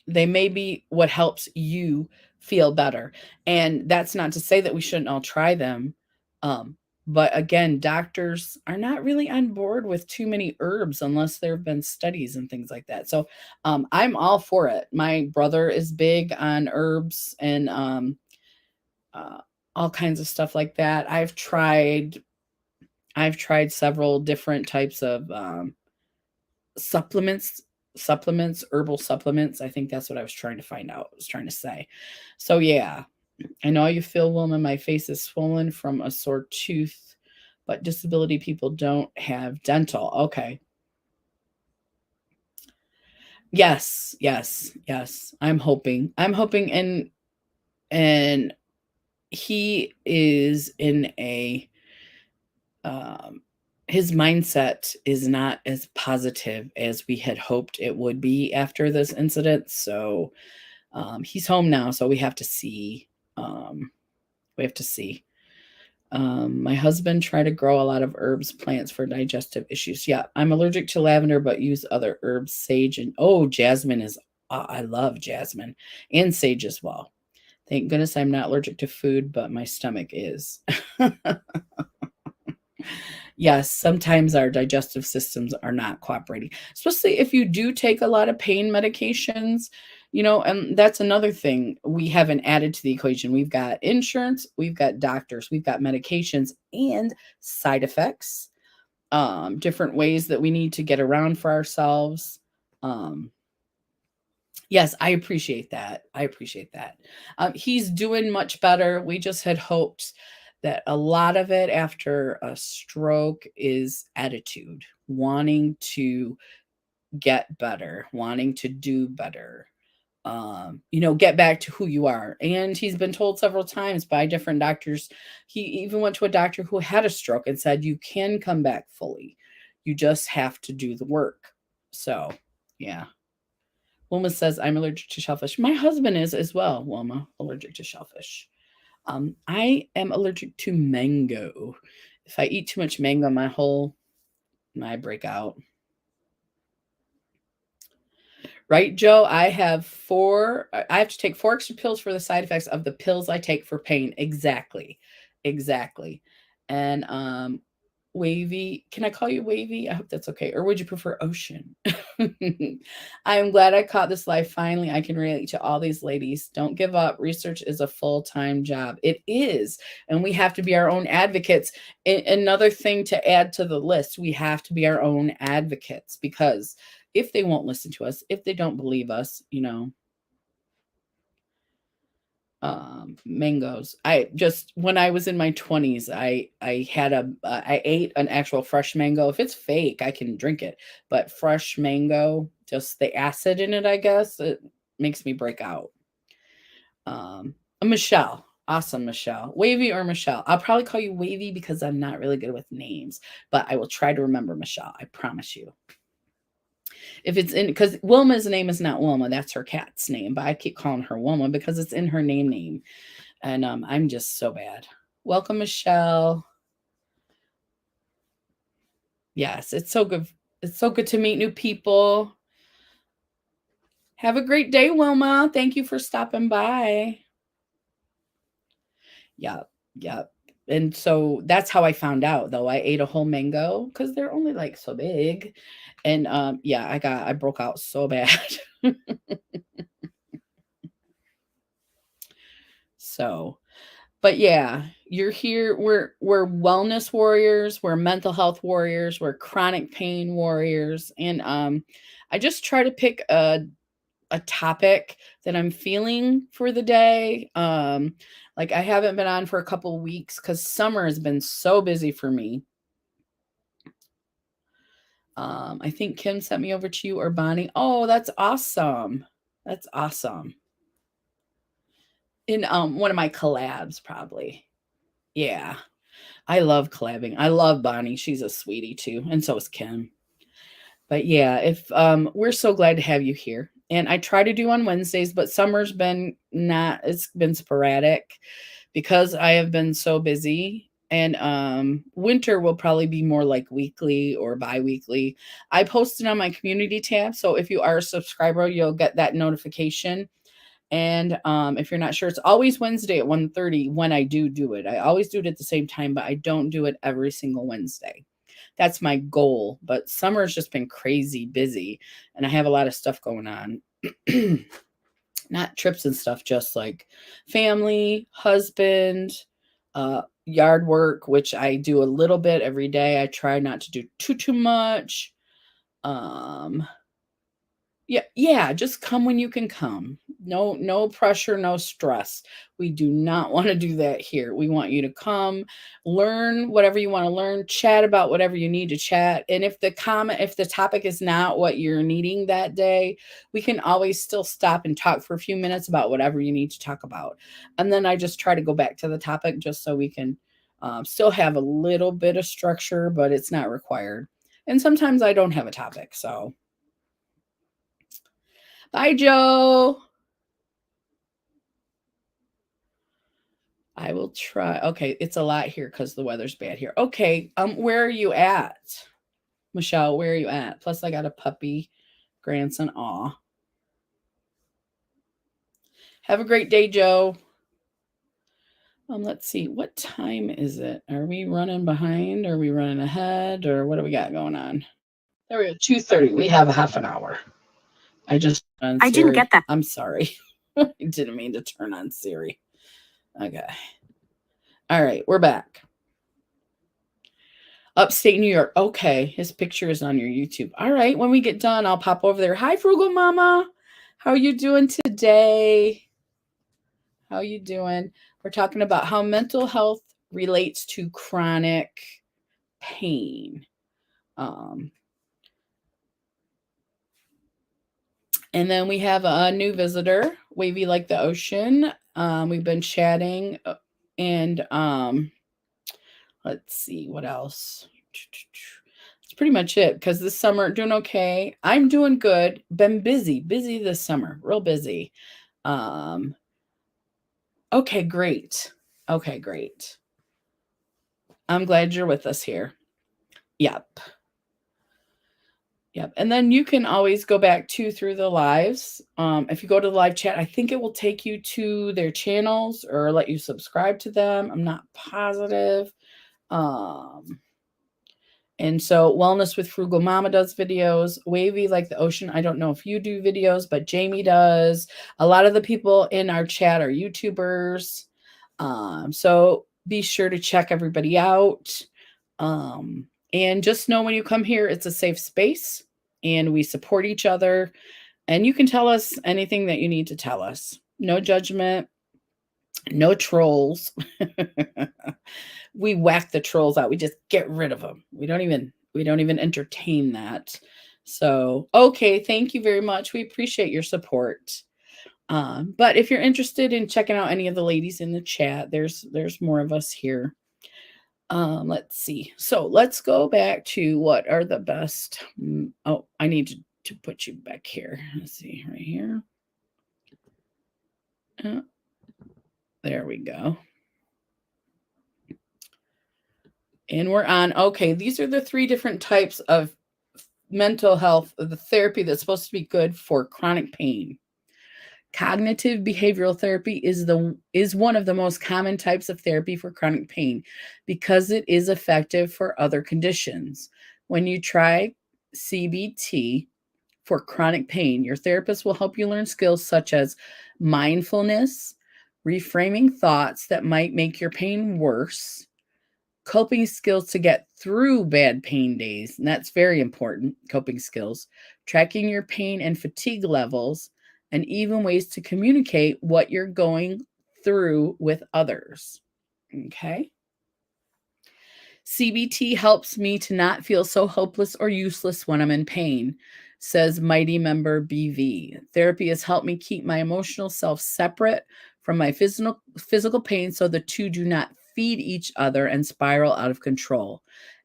They may be what helps you feel better. And that's not to say that we shouldn't all try them. Um, but again, doctors are not really on board with too many herbs unless there have been studies and things like that. So I'm all for it. My brother is big on herbs and uh, all kinds of stuff like that. I've tried several different types of supplements herbal supplements. I think that's what I was trying to find out. I was trying to say. So yeah, I know how you feel, Wilma. My face is swollen from a sore tooth, but disability people don't have dental. Okay. Yes. I'm hoping. And he is in a his mindset is not as positive as we had hoped it would be after this incident. So he's home now, so we have to see. We have to see. My husband tried to grow a lot of herbs, plants for digestive issues. Yeah, I'm allergic to lavender, but use other herbs, sage and jasmine is. I love jasmine and sage as well. Thank goodness I'm not allergic to food, but my stomach is. Yes, sometimes our digestive systems are not cooperating, especially if you do take a lot of pain medications, and that's another thing we haven't added to the equation. We've got insurance, we've got doctors, we've got medications and side effects, different ways that we need to get around for ourselves. Yes, I appreciate that. He's doing much better. We just had hoped that a lot of it after a stroke is attitude, wanting to get better, wanting to do better, get back to who you are. And he's been told several times by different doctors. He even went to a doctor who had a stroke and said, you can come back fully. You just have to do the work. So, yeah. Wilma says, I'm allergic to shellfish. My husband is as well, Wilma, allergic to shellfish. I am allergic to mango. If I eat too much mango, I break out. Right, Joe? I have to take 4 extra pills for the side effects of the pills I take for pain. Exactly. And Wavy, can I call you Wavy? I hope that's okay. Or would you prefer Ocean? I am glad I caught this live. Finally, I can relate to all these ladies. Don't give up. Research is a full-time job. It is. And we have to be our own advocates. Another thing to add to the list, we have to be our own advocates, because if they won't listen to us, if they don't believe us, mangoes. When I was in my 20s, I ate an actual fresh mango. If it's fake, I can drink it, but fresh mango, just the acid in it, I guess, it makes me break out. Michelle. Awesome, Michelle. Wavy or Michelle? I'll probably call you Wavy because I'm not really good with names, but I will try to remember Michelle. I promise you. If it's in, because Wilma's name is not Wilma, that's her cat's name, but I keep calling her Wilma because it's in her name. And I'm just so bad. Welcome, Michelle. Yes, it's so good. It's so good to meet new people. Have a great day, Wilma. Thank you for stopping by. Yep, yep. And so that's how I found out, though. I ate a whole mango because they're only like so big. And yeah, I broke out so bad. So, but yeah, you're here. We're wellness warriors, we're mental health warriors, we're chronic pain warriors. And I just try to pick a topic that I'm feeling for the day. Like I haven't been on for a couple weeks because summer has been so busy for me. I think Kim sent me over to you or Bonnie. Oh, that's awesome. That's awesome. In one of my collabs, probably. Yeah. I love collabing. I love Bonnie. She's a sweetie too. And so is Kim. But yeah, if we're so glad to have you here. And I try to do on Wednesdays, but summer's been not, it's been sporadic because I have been so busy. And winter will probably be more like weekly or bi-weekly. I posted on my community tab. So if you are a subscriber, you'll get that notification. And if you're not sure, it's always Wednesday at 1:30 when I do it. I always do it at the same time, but I don't do it every single Wednesday. That's my goal. But summer's just been crazy busy, and I have a lot of stuff going on. Not trips and stuff, just like family, husband, yard work, which I do a little bit every day. I try not to do too much. Yeah, just come when you can come. No pressure, no stress. We do not want to do that here. We want you to come, learn whatever you want to learn, chat about whatever you need to chat. And if the topic is not what you're needing that day, we can always still stop and talk for a few minutes about whatever you need to talk about. And then I just try to go back to the topic just so we can still have a little bit of structure, but it's not required. And sometimes I don't have a topic, so. Bye, Joe. I will try. Okay, it's a lot here because the weather's bad here. Okay, where are you at? Michelle, where are you at? Plus, I got a puppy grandson. Aw. Have a great day, Joe. Let's see. What time is it? Are we running behind? Are we running ahead? Or what do we got going on? There we go. 2:30. We have a half an hour. I didn't get that. I'm sorry. I didn't mean to turn on Siri. Okay. All right, we're back. Upstate New York. Okay, his picture is on your YouTube. All right, when we get done, I'll pop over there. Hi, Frugal Mama. How are you doing today? How are you doing? We're talking about how mental health relates to chronic pain. And then we have a new visitor, Wavy Like the Ocean. We've been chatting and let's see what else. That's pretty much it because this summer doing okay. I'm doing good. Been busy this summer, real busy. Okay, great. Okay, great. I'm glad you're with us here. Yep. Yep. And then you can always go back through the lives. If you go to the live chat, I think it will take you to their channels or let you subscribe to them. I'm not positive. And so Wellness with Frugal Mama does videos. Wavy Like the Ocean. I don't know if you do videos, but Jamie does. A lot of the people in our chat are YouTubers. So be sure to check everybody out. And just know when you come here, it's a safe space and we support each other. And you can tell us anything that you need to tell us. No judgment, no trolls. We whack the trolls out. We just get rid of them. We don't even entertain that. So, okay, thank you very much. We appreciate your support. But if you're interested in checking out any of the ladies in the chat, there's more of us here. Let's see. So let's go back to what are the best. Oh, I need to to put you back here. Let's see, right here. There we go. And we're on. Okay, these are the 3 different types of mental health, the therapy that's supposed to be good for chronic pain. Cognitive behavioral therapy is one of the most common types of therapy for chronic pain because it is effective for other conditions. When you try CBT for chronic pain, your therapist will help you learn skills such as mindfulness, reframing thoughts that might make your pain worse, coping skills to get through bad pain days, and that's very important, coping skills, tracking your pain and fatigue levels, and even ways to communicate what you're going through with others. Okay. CBT helps me to not feel so hopeless or useless when I'm in pain, says Mighty Member BV. Therapy has helped me keep my emotional self separate from my physical pain so the two do not feed each other and spiral out of control.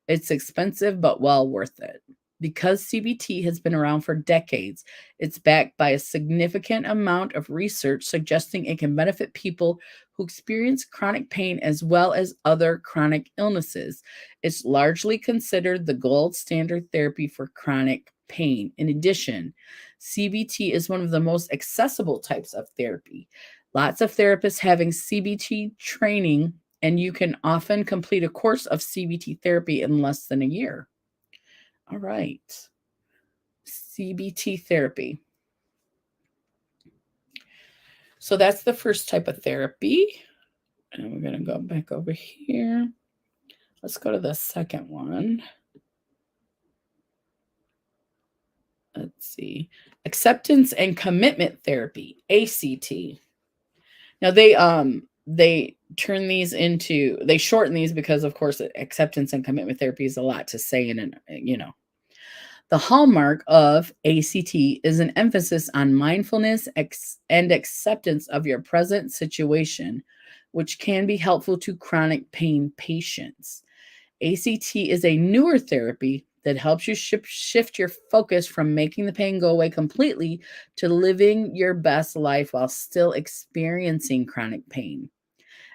It's expensive, but well worth it. Because CBT has been around for decades, it's backed by a significant amount of research suggesting it can benefit people who experience chronic pain as well as other chronic illnesses. It's largely considered the gold standard therapy for chronic pain. In addition, CBT is one of the most accessible types of therapy. Lots of therapists having CBT training, and you can often complete a course of CBT therapy in less than a year. All right. CBT therapy. So that's the first type of therapy. And we're going to go back over here. Let's go to the second one. Let's see. Acceptance and commitment therapy, ACT. Now they turn these into, they shorten these because of course acceptance and commitment therapy is a lot to say in the hallmark of ACT is an emphasis on mindfulness and acceptance of your present situation, which can be helpful to chronic pain patients. ACT is a newer therapy that helps you shift your focus from making the pain go away completely to living your best life while still experiencing chronic pain.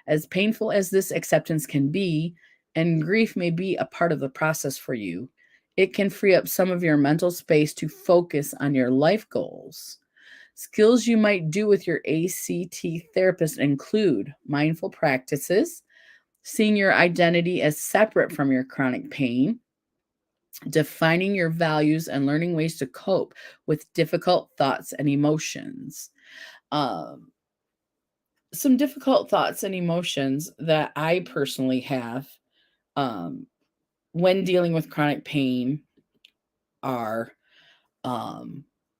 As painful as this acceptance can be, and grief may be a part of the process for you, it can free up some of your mental space to focus on your life goals. Skills you might do with your ACT therapist include mindful practices, seeing your identity as separate from your chronic pain, defining your values, and learning ways to cope with difficult thoughts and emotions. Some difficult thoughts and emotions that I personally have when dealing with chronic pain are,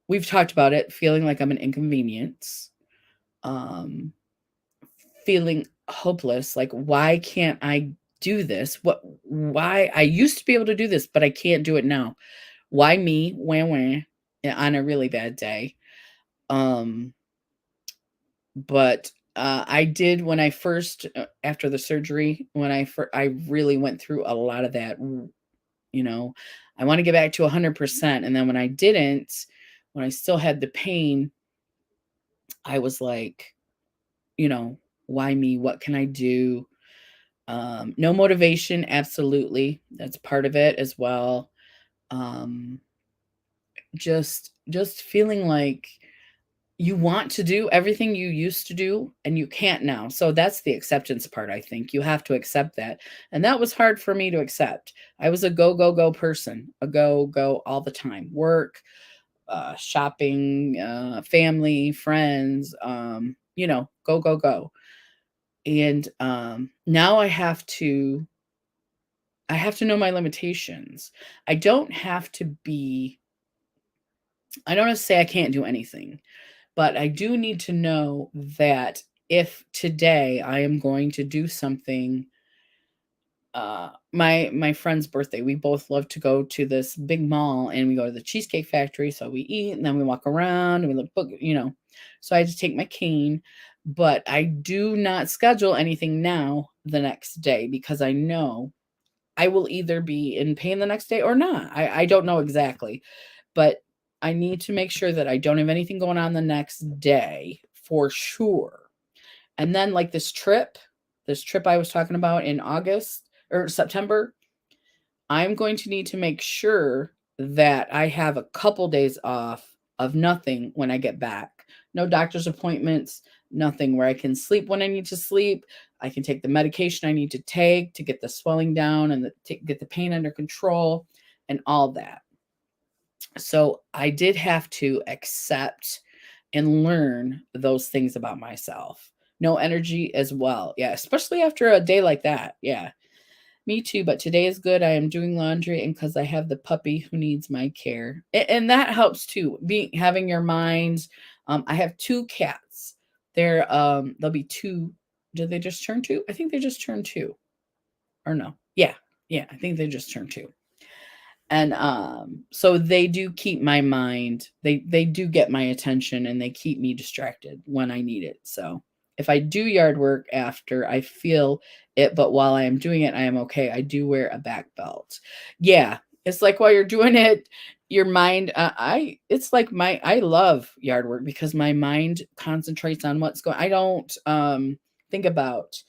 we've talked about it, feeling like I'm an inconvenience, feeling hopeless, like, why can't I do this? Why I used to be able to do this, but I can't do it now. Why me? Wah, on a really bad day. But I did when I first, after the surgery, when I really went through a lot of that. I want to get back to 100%. And then when I didn't, when I still had the pain, I was like, why me? What can I do? No motivation. Absolutely. That's part of it as well. Just feeling like you want to do everything you used to do and you can't now. So that's the acceptance part. I think you have to accept that. And that was hard for me to accept. I was a go, go, go person, a go, go all the time. Work, shopping, family, friends, go, go, go. And now I have to know my limitations. I don't have to say I can't do anything. But I do need to know that if today I am going to do something, my friend's birthday, we both love to go to this big mall and we go to the Cheesecake Factory. So we eat and then we walk around and we look book, So I had to take my cane, but I do not schedule anything now the next day because I know I will either be in pain the next day or not. I don't know exactly, but I need to make sure that I don't have anything going on the next day for sure. And then like this trip I was talking about in August or September, I'm going to need to make sure that I have a couple days off of nothing when I get back. No doctor's appointments, nothing, where I can sleep when I need to sleep. I can take the medication I need to take to get the swelling down and get the pain under control and all that. So I did have to accept and learn those things about myself. No energy as well. Yeah, especially after a day like that. Yeah. Me too, but today is good. I am doing laundry and because I have the puppy who needs my care. And that helps too. Having your mind. I have 2 cats. They'll be 2. Did they just turn 2? I think they just turned 2. Or no. Yeah. Yeah, I think they just turned 2. And so they do keep my mind. They do get my attention and they keep me distracted when I need it. So if I do yard work after, I feel it, but while I am doing it, I am okay. I do wear a back belt. Yeah, it's like while you're doing it, your mind. I love yard work because my mind concentrates on what's going. I don't think about.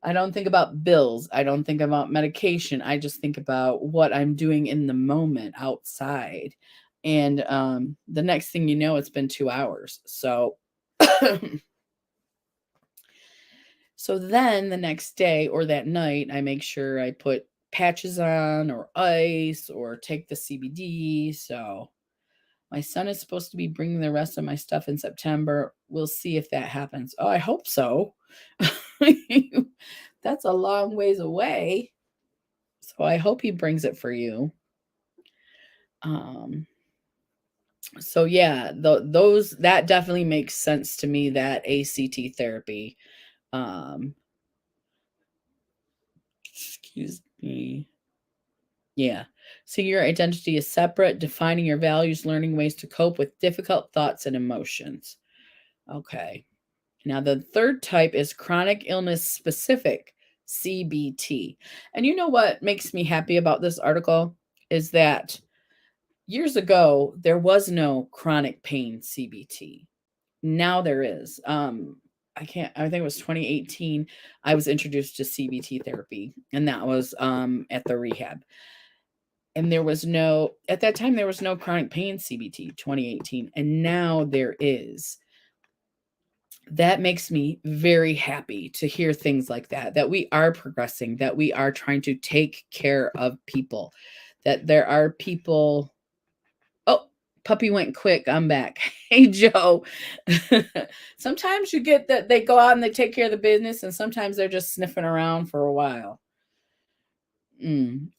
I don't think about bills. I don't think about medication. I just think about what I'm doing in the moment outside. And the next thing you know, it's been 2 hours. So so then the next day or that night, I make sure I put patches on or ice or take the CBD. So my son is supposed to be bringing the rest of my stuff in September. We'll see if that happens. Oh, I hope so. That's a long ways away. So I hope he brings it for you. So yeah, that definitely makes sense to me, that ACT therapy. Excuse me. Yeah. So your identity is separate, defining your values, learning ways to cope with difficult thoughts and emotions. Okay. Now, the third type is chronic illness specific, CBT. And you know what makes me happy about this article is that years ago, there was no chronic pain CBT. Now there is. I think it was 2018, I was introduced to CBT therapy, and that was at the rehab. And at that time, there was no chronic pain CBT, 2018, and now there is. That makes me very happy to hear things like that we are progressing, that we are trying to take care of people, that there are people. Oh, puppy went quick. I'm back. Hey, Joe. Sometimes you get that they go out and they take care of the business, and sometimes they're just sniffing around for a while.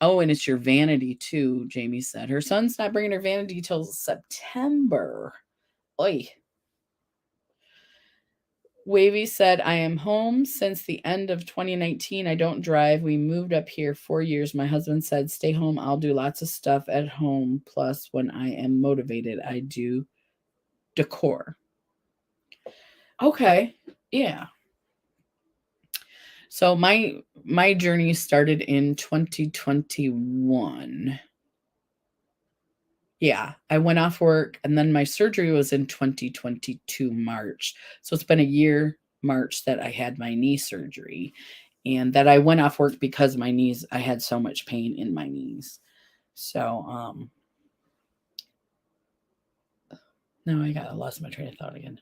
Oh, and it's your vanity too, Jamie said. Her son's not bringing her vanity till September. Oy. Wavy said, I am home since the end of 2019. I don't drive. We moved up here 4 years. My husband said, stay home. I'll do lots of stuff at home. Plus, when I am motivated, I do decor. Okay. Yeah. So my journey started in 2021. Yeah, I went off work and then my surgery was in 2022 March. So it's been a year March that I had my knee surgery, and that I went off work because I had so much pain in my knees. So now I lost my train of thought again.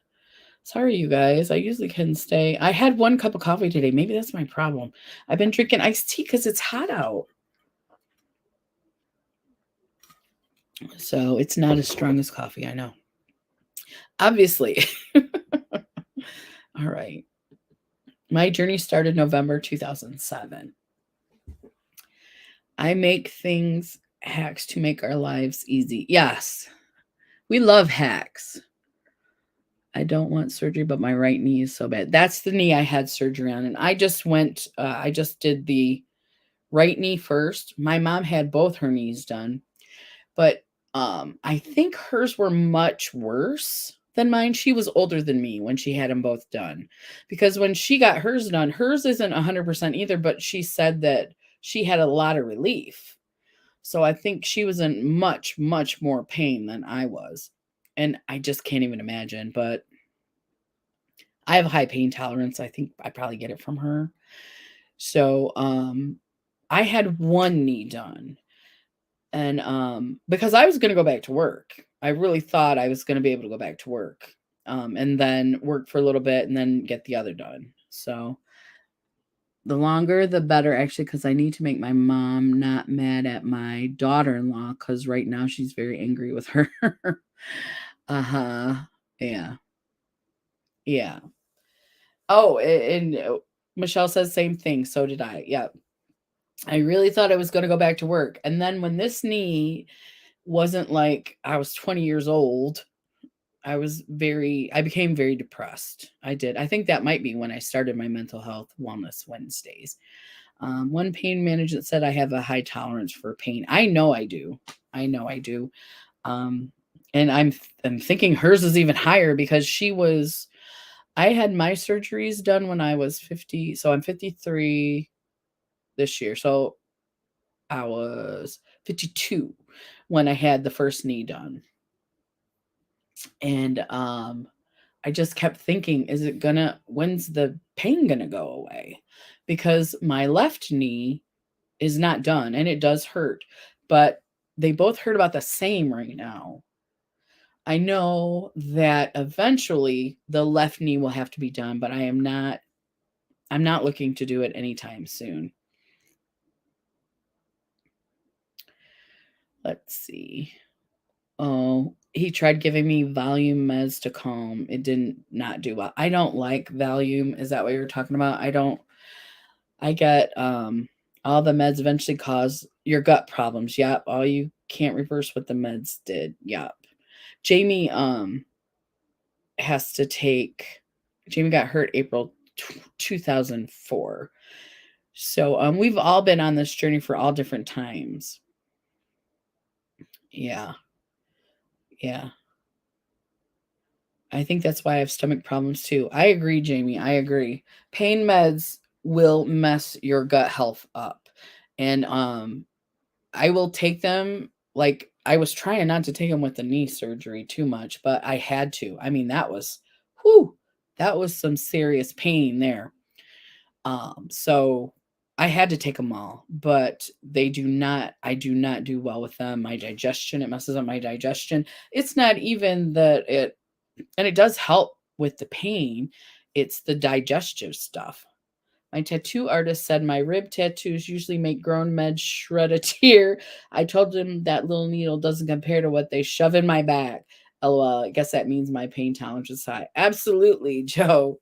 Sorry, you guys. I usually can stay. I had 1 cup of coffee today. Maybe that's my problem. I've been drinking iced tea because it's hot out. So it's not as strong as coffee, I know. Obviously. All right. My journey started November 2007. I make hacks to make our lives easy. Yes. We love hacks. I don't want surgery, but my right knee is so bad. That's the knee I had surgery on. And I just did the right knee first. My mom had both her knees done, but I think hers were much worse than mine. She was older than me when she had them both done, because when she got hers done, hers isn't 100% either, but she said that she had a lot of relief. So I think she was in much, much more pain than I was. And I just can't even imagine. But I have high pain tolerance. I think I probably get it from her. So I had one knee done. And because I was going to go back to work. I really thought I was going to be able to go back to work. And then work for a little bit and then get the other done. So the longer, the better, actually, because I need to make my mom not mad at my daughter-in-law, because right now she's very angry with her. Uh-huh. Yeah. Yeah. Oh, and Michelle says same thing. So did I. Yeah. I really thought I was going to go back to work. And then when this knee wasn't like I was 20 years old, I became very depressed. I did. I think that might be when I started my mental health wellness Wednesdays. One pain management said I have a high tolerance for pain. I know I do. I know I do. Um, and I'm thinking hers is even higher because I had my surgeries done when I was 50. So I'm 53 this year. So I was 52 when I had the first knee done. And I just kept thinking, when's the pain gonna go away? Because my left knee is not done and it does hurt, but they both hurt about the same right now. I know that eventually the left knee will have to be done, but I'm not looking to do it anytime soon. Let's see. Oh, he tried giving me Valium meds to calm. It did not do well. I don't like Valium. Is that what you're talking about? I get all the meds eventually cause your gut problems. Yep. All you can't reverse what the meds did. Yep. Jamie has to take Jamie got hurt April 2004. So we've all been on this journey for all different times. Yeah. Yeah. I think that's why I have stomach problems too. I agree, Jamie. I agree. Pain meds will mess your gut health up. And I will take them. Like, I was trying not to take them with the knee surgery too much, but I had to. I mean, that was some serious pain there. So I had to take them all, but I do not do well with them. My digestion, it messes up my digestion. It's not even that and it does help with the pain. It's the digestive stuff. My tattoo artist said my rib tattoos usually make grown men shed a tear. I told him that little needle doesn't compare to what they shove in my back. LOL. I guess that means my pain tolerance is high. Absolutely, Joe.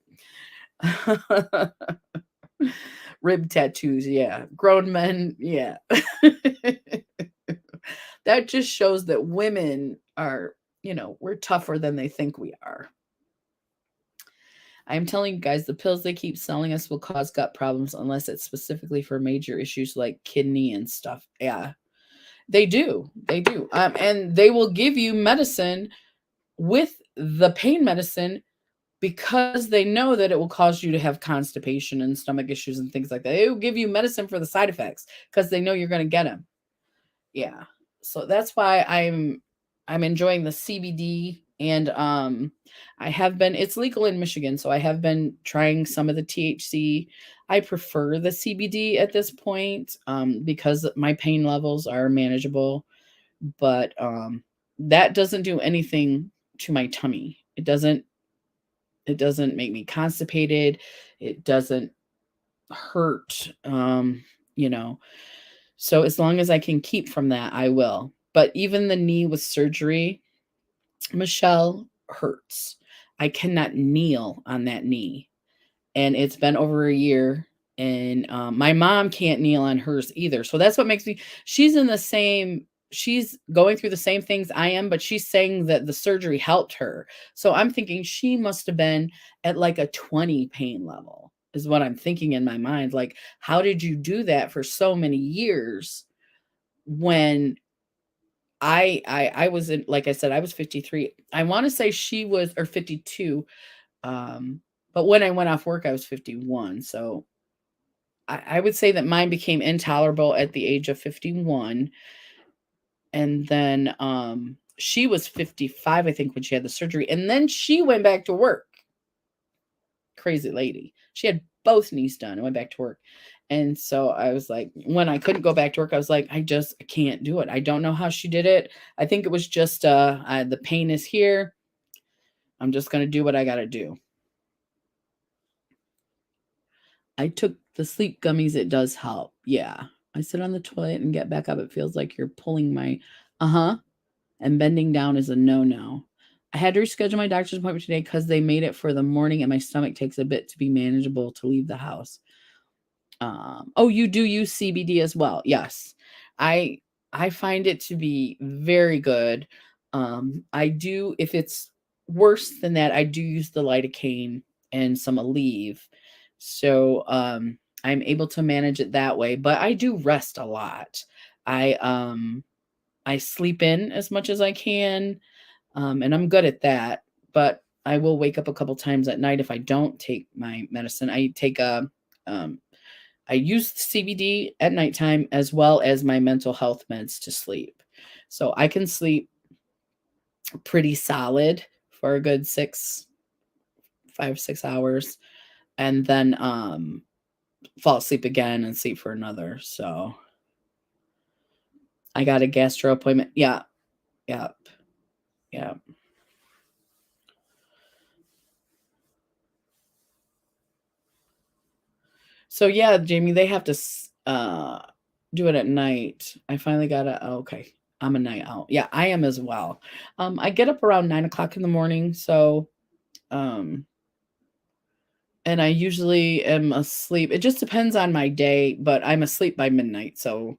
Rib tattoos, yeah. Grown men, yeah. That just shows that women are, we're tougher than they think we are. I'm telling you guys, the pills they keep selling us will cause gut problems unless it's specifically for major issues like kidney and stuff. Yeah, they do. They do. And they will give you medicine with the pain medicine because they know that it will cause you to have constipation and stomach issues and things like that. They will give you medicine for the side effects because they know you're going to get them. Yeah. So that's why I'm enjoying the CBD, and it's legal in Michigan, so I have been trying some of the THC. I prefer the CBD at this point because my pain levels are manageable, but that doesn't do anything to my tummy. It doesn't make me constipated. It doesn't hurt, you know. So as long as I can keep from that, I will. But even the knee with surgery, Michelle, hurts. I cannot kneel on that knee. And it's been over a year. And my mom can't kneel on hers either. So that's what makes me, she's going through the same things I am, but she's saying that the surgery helped her. So I'm thinking she must have been at like a 20 pain level, is what I'm thinking in my mind. Like, how did you do that for so many years when I was in, like I said, I was 53. I want to say she was, or 52. But when I went off work, I was 51. So I would say that mine became intolerable at the age of 51. And then she was 55, I think, when she had the surgery. And then she went back to work. Crazy lady. She had both knees done and went back to work. And so I was like, when I couldn't go back to work, I was like, I can't do it. I don't know how she did it. I think it was just the pain is here. I'm just going to do what I got to do. I took the sleep gummies. It does help. Yeah. I sit on the toilet and get back up. It feels like you're pulling my, and bending down is a no-no. I had to reschedule my doctor's appointment today because they made it for the morning and my stomach takes a bit to be manageable to leave the house. Oh, you do use CBD as well. Yes. I find it to be very good. I do, if it's worse than that, I do use the lidocaine and some Aleve. So I'm able to manage it that way, but I do rest a lot. I sleep in as much as I can, and I'm good at that. But I will wake up a couple times at night if I don't take my medicine. I use CBD at nighttime as well as my mental health meds to sleep. So I can sleep pretty solid for a good 5, 6 hours, and then fall asleep again and sleep for another. So I got a gastro appointment. Yeah. Yep. Yeah. So yeah, Jamie, they have to do it at night. I finally got okay. I'm a night owl. Yeah, I am as well. I get up around 9 o'clock in the morning. So, and I usually am asleep. It just depends on my day, but I'm asleep by midnight. So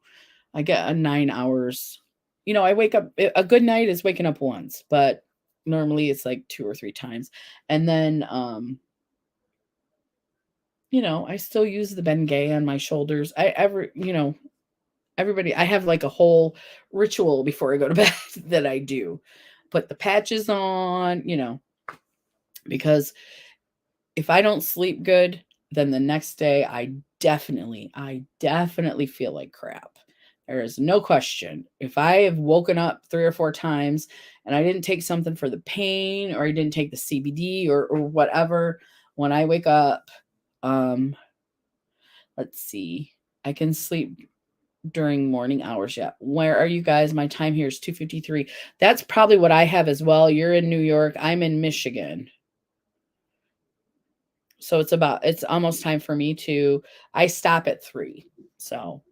I get a 9 hours. I wake up, a good night is waking up once, but normally it's like 2 or 3 times. And then, I still use the Bengay on my shoulders. Everybody, I have like a whole ritual before I go to bed that I do. Put the patches on, because if I don't sleep good, then the next day I definitely feel like crap. There is no question. If I have woken up 3 or 4 times and I didn't take something for the pain, or I didn't take the CBD or whatever, when I wake up, let's see, I can sleep during morning hours. Yeah. Where are you guys? My time here is 2:53. That's probably what I have as well. You're in New York. I'm in Michigan. So it's almost time for me I stop at 3. So,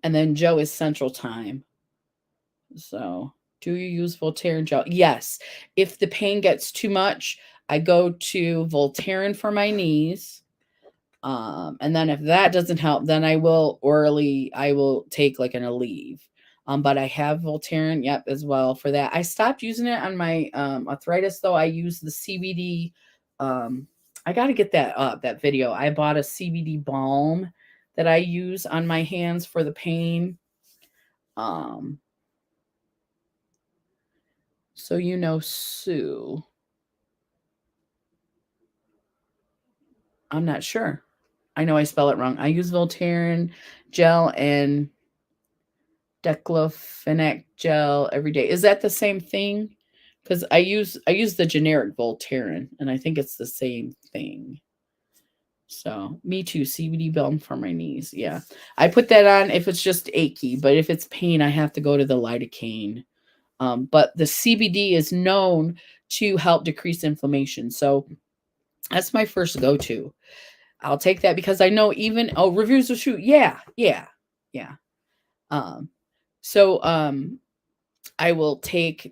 and then Joe is Central Time. So, do you use Voltaren gel? Yes. If the pain gets too much, I go to Voltaren for my knees. And then if that doesn't help, then I will take like an Aleve. But I have Voltaren, yep, as well for that. I stopped using it on my arthritis though. I use the CBD. I got to get that video. I bought a CBD balm that I use on my hands for the pain. So Sue. I'm not sure. I know I spell it wrong. I use Voltaren gel and diclofenac gel every day. Is that the same thing? Because I use the generic Voltaren, and I think it's the same thing. So me too. CBD balm for my knees. Yeah, I put that on if it's just achy, but if it's pain, I have to go to the lidocaine. But the CBD is known to help decrease inflammation. So that's my first go-to. I'll take that because I know reviews will shoot. Yeah. So I will take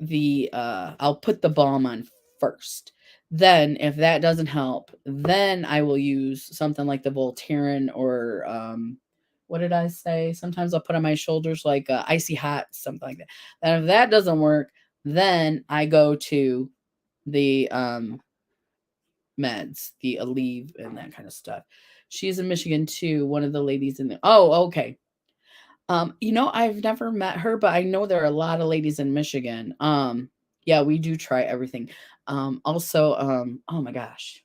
I'll put the balm on first. Then if that doesn't help, then I will use something like the Voltaren or what did I say? Sometimes I'll put on my shoulders like icy hot, something like that. And if that doesn't work, then I go to the meds, the Aleve and that kind of stuff. She's in Michigan too. One of the ladies in there. Oh, okay. I've never met her, but I know there are a lot of ladies in Michigan. Yeah, we do try everything. Also, oh my gosh.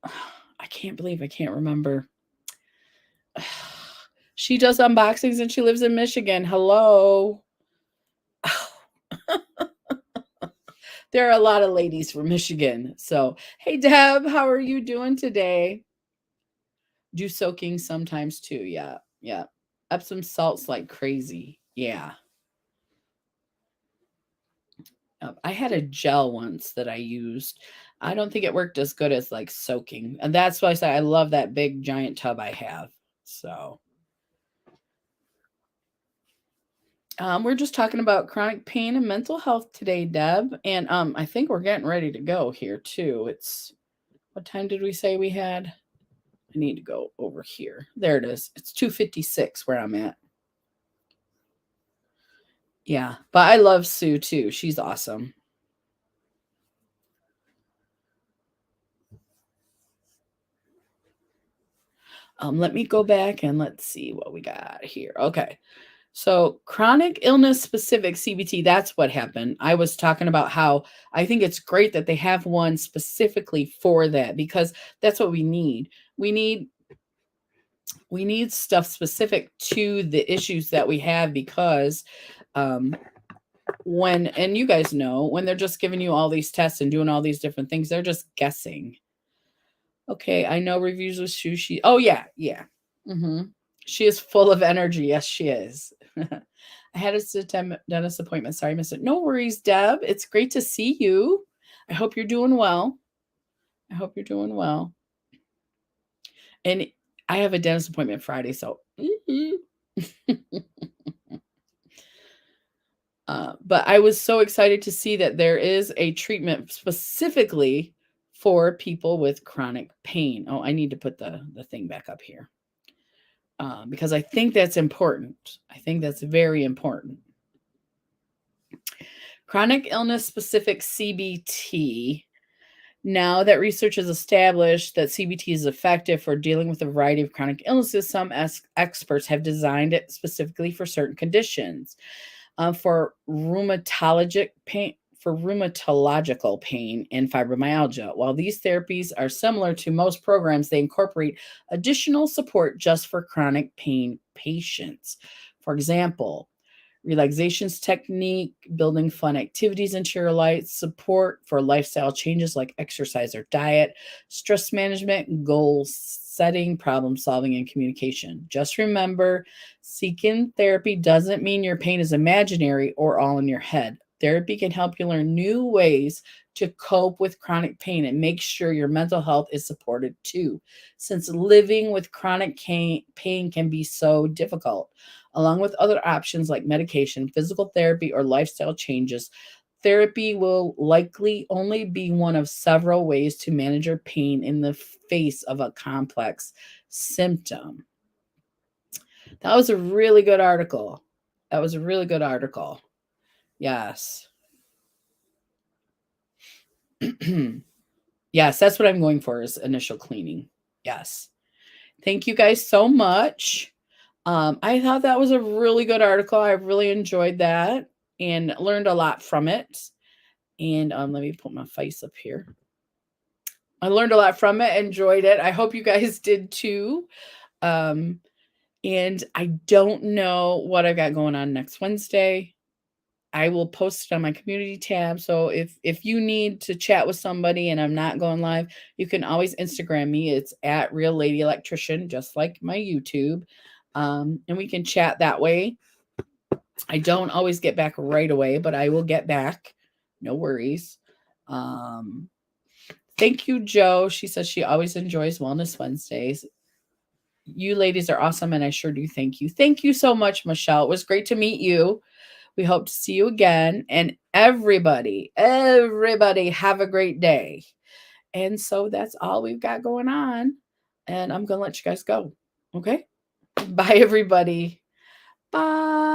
I can't believe I can't remember. She does unboxings and she lives in Michigan. Hello. There are a lot of ladies from Michigan. So, hey, Deb, how are you doing today? Do soaking sometimes too. Yeah. Yeah. Epsom salts like crazy. Yeah. I had a gel once that I used. I don't think it worked as good as like soaking. And that's why I say I love that big giant tub I have. So, we're just talking about chronic pain and mental health today, Deb. And I think we're getting ready to go here too. It's what time did we say we had? I need to go over here. There it is. It's 2:56 where I'm at. Yeah, but I love Sue too. She's awesome. Let me go back and let's see what we got here. Okay. So, chronic illness specific CBT, that's what happened. I was talking about how I think it's great that they have one specifically for that because that's what we need. We need stuff specific to the issues that we have because when and you guys know when they're just giving you all these tests and doing all these different things, they're just guessing. Okay, I know reviews with sushi. Oh yeah, yeah. She is full of energy. Yes, she is. I had a dentist appointment. Sorry, I missed it. No worries, Deb. It's great to see you. I hope you're doing well. I hope you're doing well. And I have a dentist appointment Friday, so but I was so excited to see that there is a treatment specifically for people with chronic pain. Oh, I need to put the thing back up here because I think that's important. I think that's very important. Chronic illness specific CBT. Now that research has established that CBT is effective for dealing with a variety of chronic illnesses, some experts have designed it specifically for certain conditions. For rheumatologic pain, for rheumatological pain and fibromyalgia. While these therapies are similar to most programs, they incorporate additional support just for chronic pain patients. For example, relaxations technique, building fun activities into your life, support for lifestyle changes like exercise or diet, stress management, goal setting, problem solving, and communication. Just remember, seeking therapy doesn't mean your pain is imaginary or all in your head. Therapy can help you learn new ways to cope with chronic pain and make sure your mental health is supported too, since living with chronic pain can be so difficult. Along with other options like medication, physical therapy, or lifestyle changes, therapy will likely only be one of several ways to manage your pain in the face of a complex symptom. That was a really good article. That was a really good article. Yes. Yes, that's what I'm going for is initial cleaning. Yes. Thank you guys so much. I thought that was a really good article. I really enjoyed that and learned a lot from it. And let me put my face up here. I learned a lot from it, enjoyed it. I hope you guys did too. And I don't know what I've got going on next Wednesday. I will post it on my community tab. So if you need to chat with somebody and I'm not going live, you can always Instagram me. It's at Real Lady Electrician, just like my YouTube. And we can chat that way. I don't always get back right away, but I will get back. No worries. Thank you, Joe. She says she always enjoys Wellness Wednesdays. You ladies are awesome, and I sure do thank you. Thank you so much, Michelle. It was great to meet you. We hope to see you again. And everybody have a great day. And so that's all we've got going on. And I'm going to let you guys go. Okay? Bye, everybody. Bye.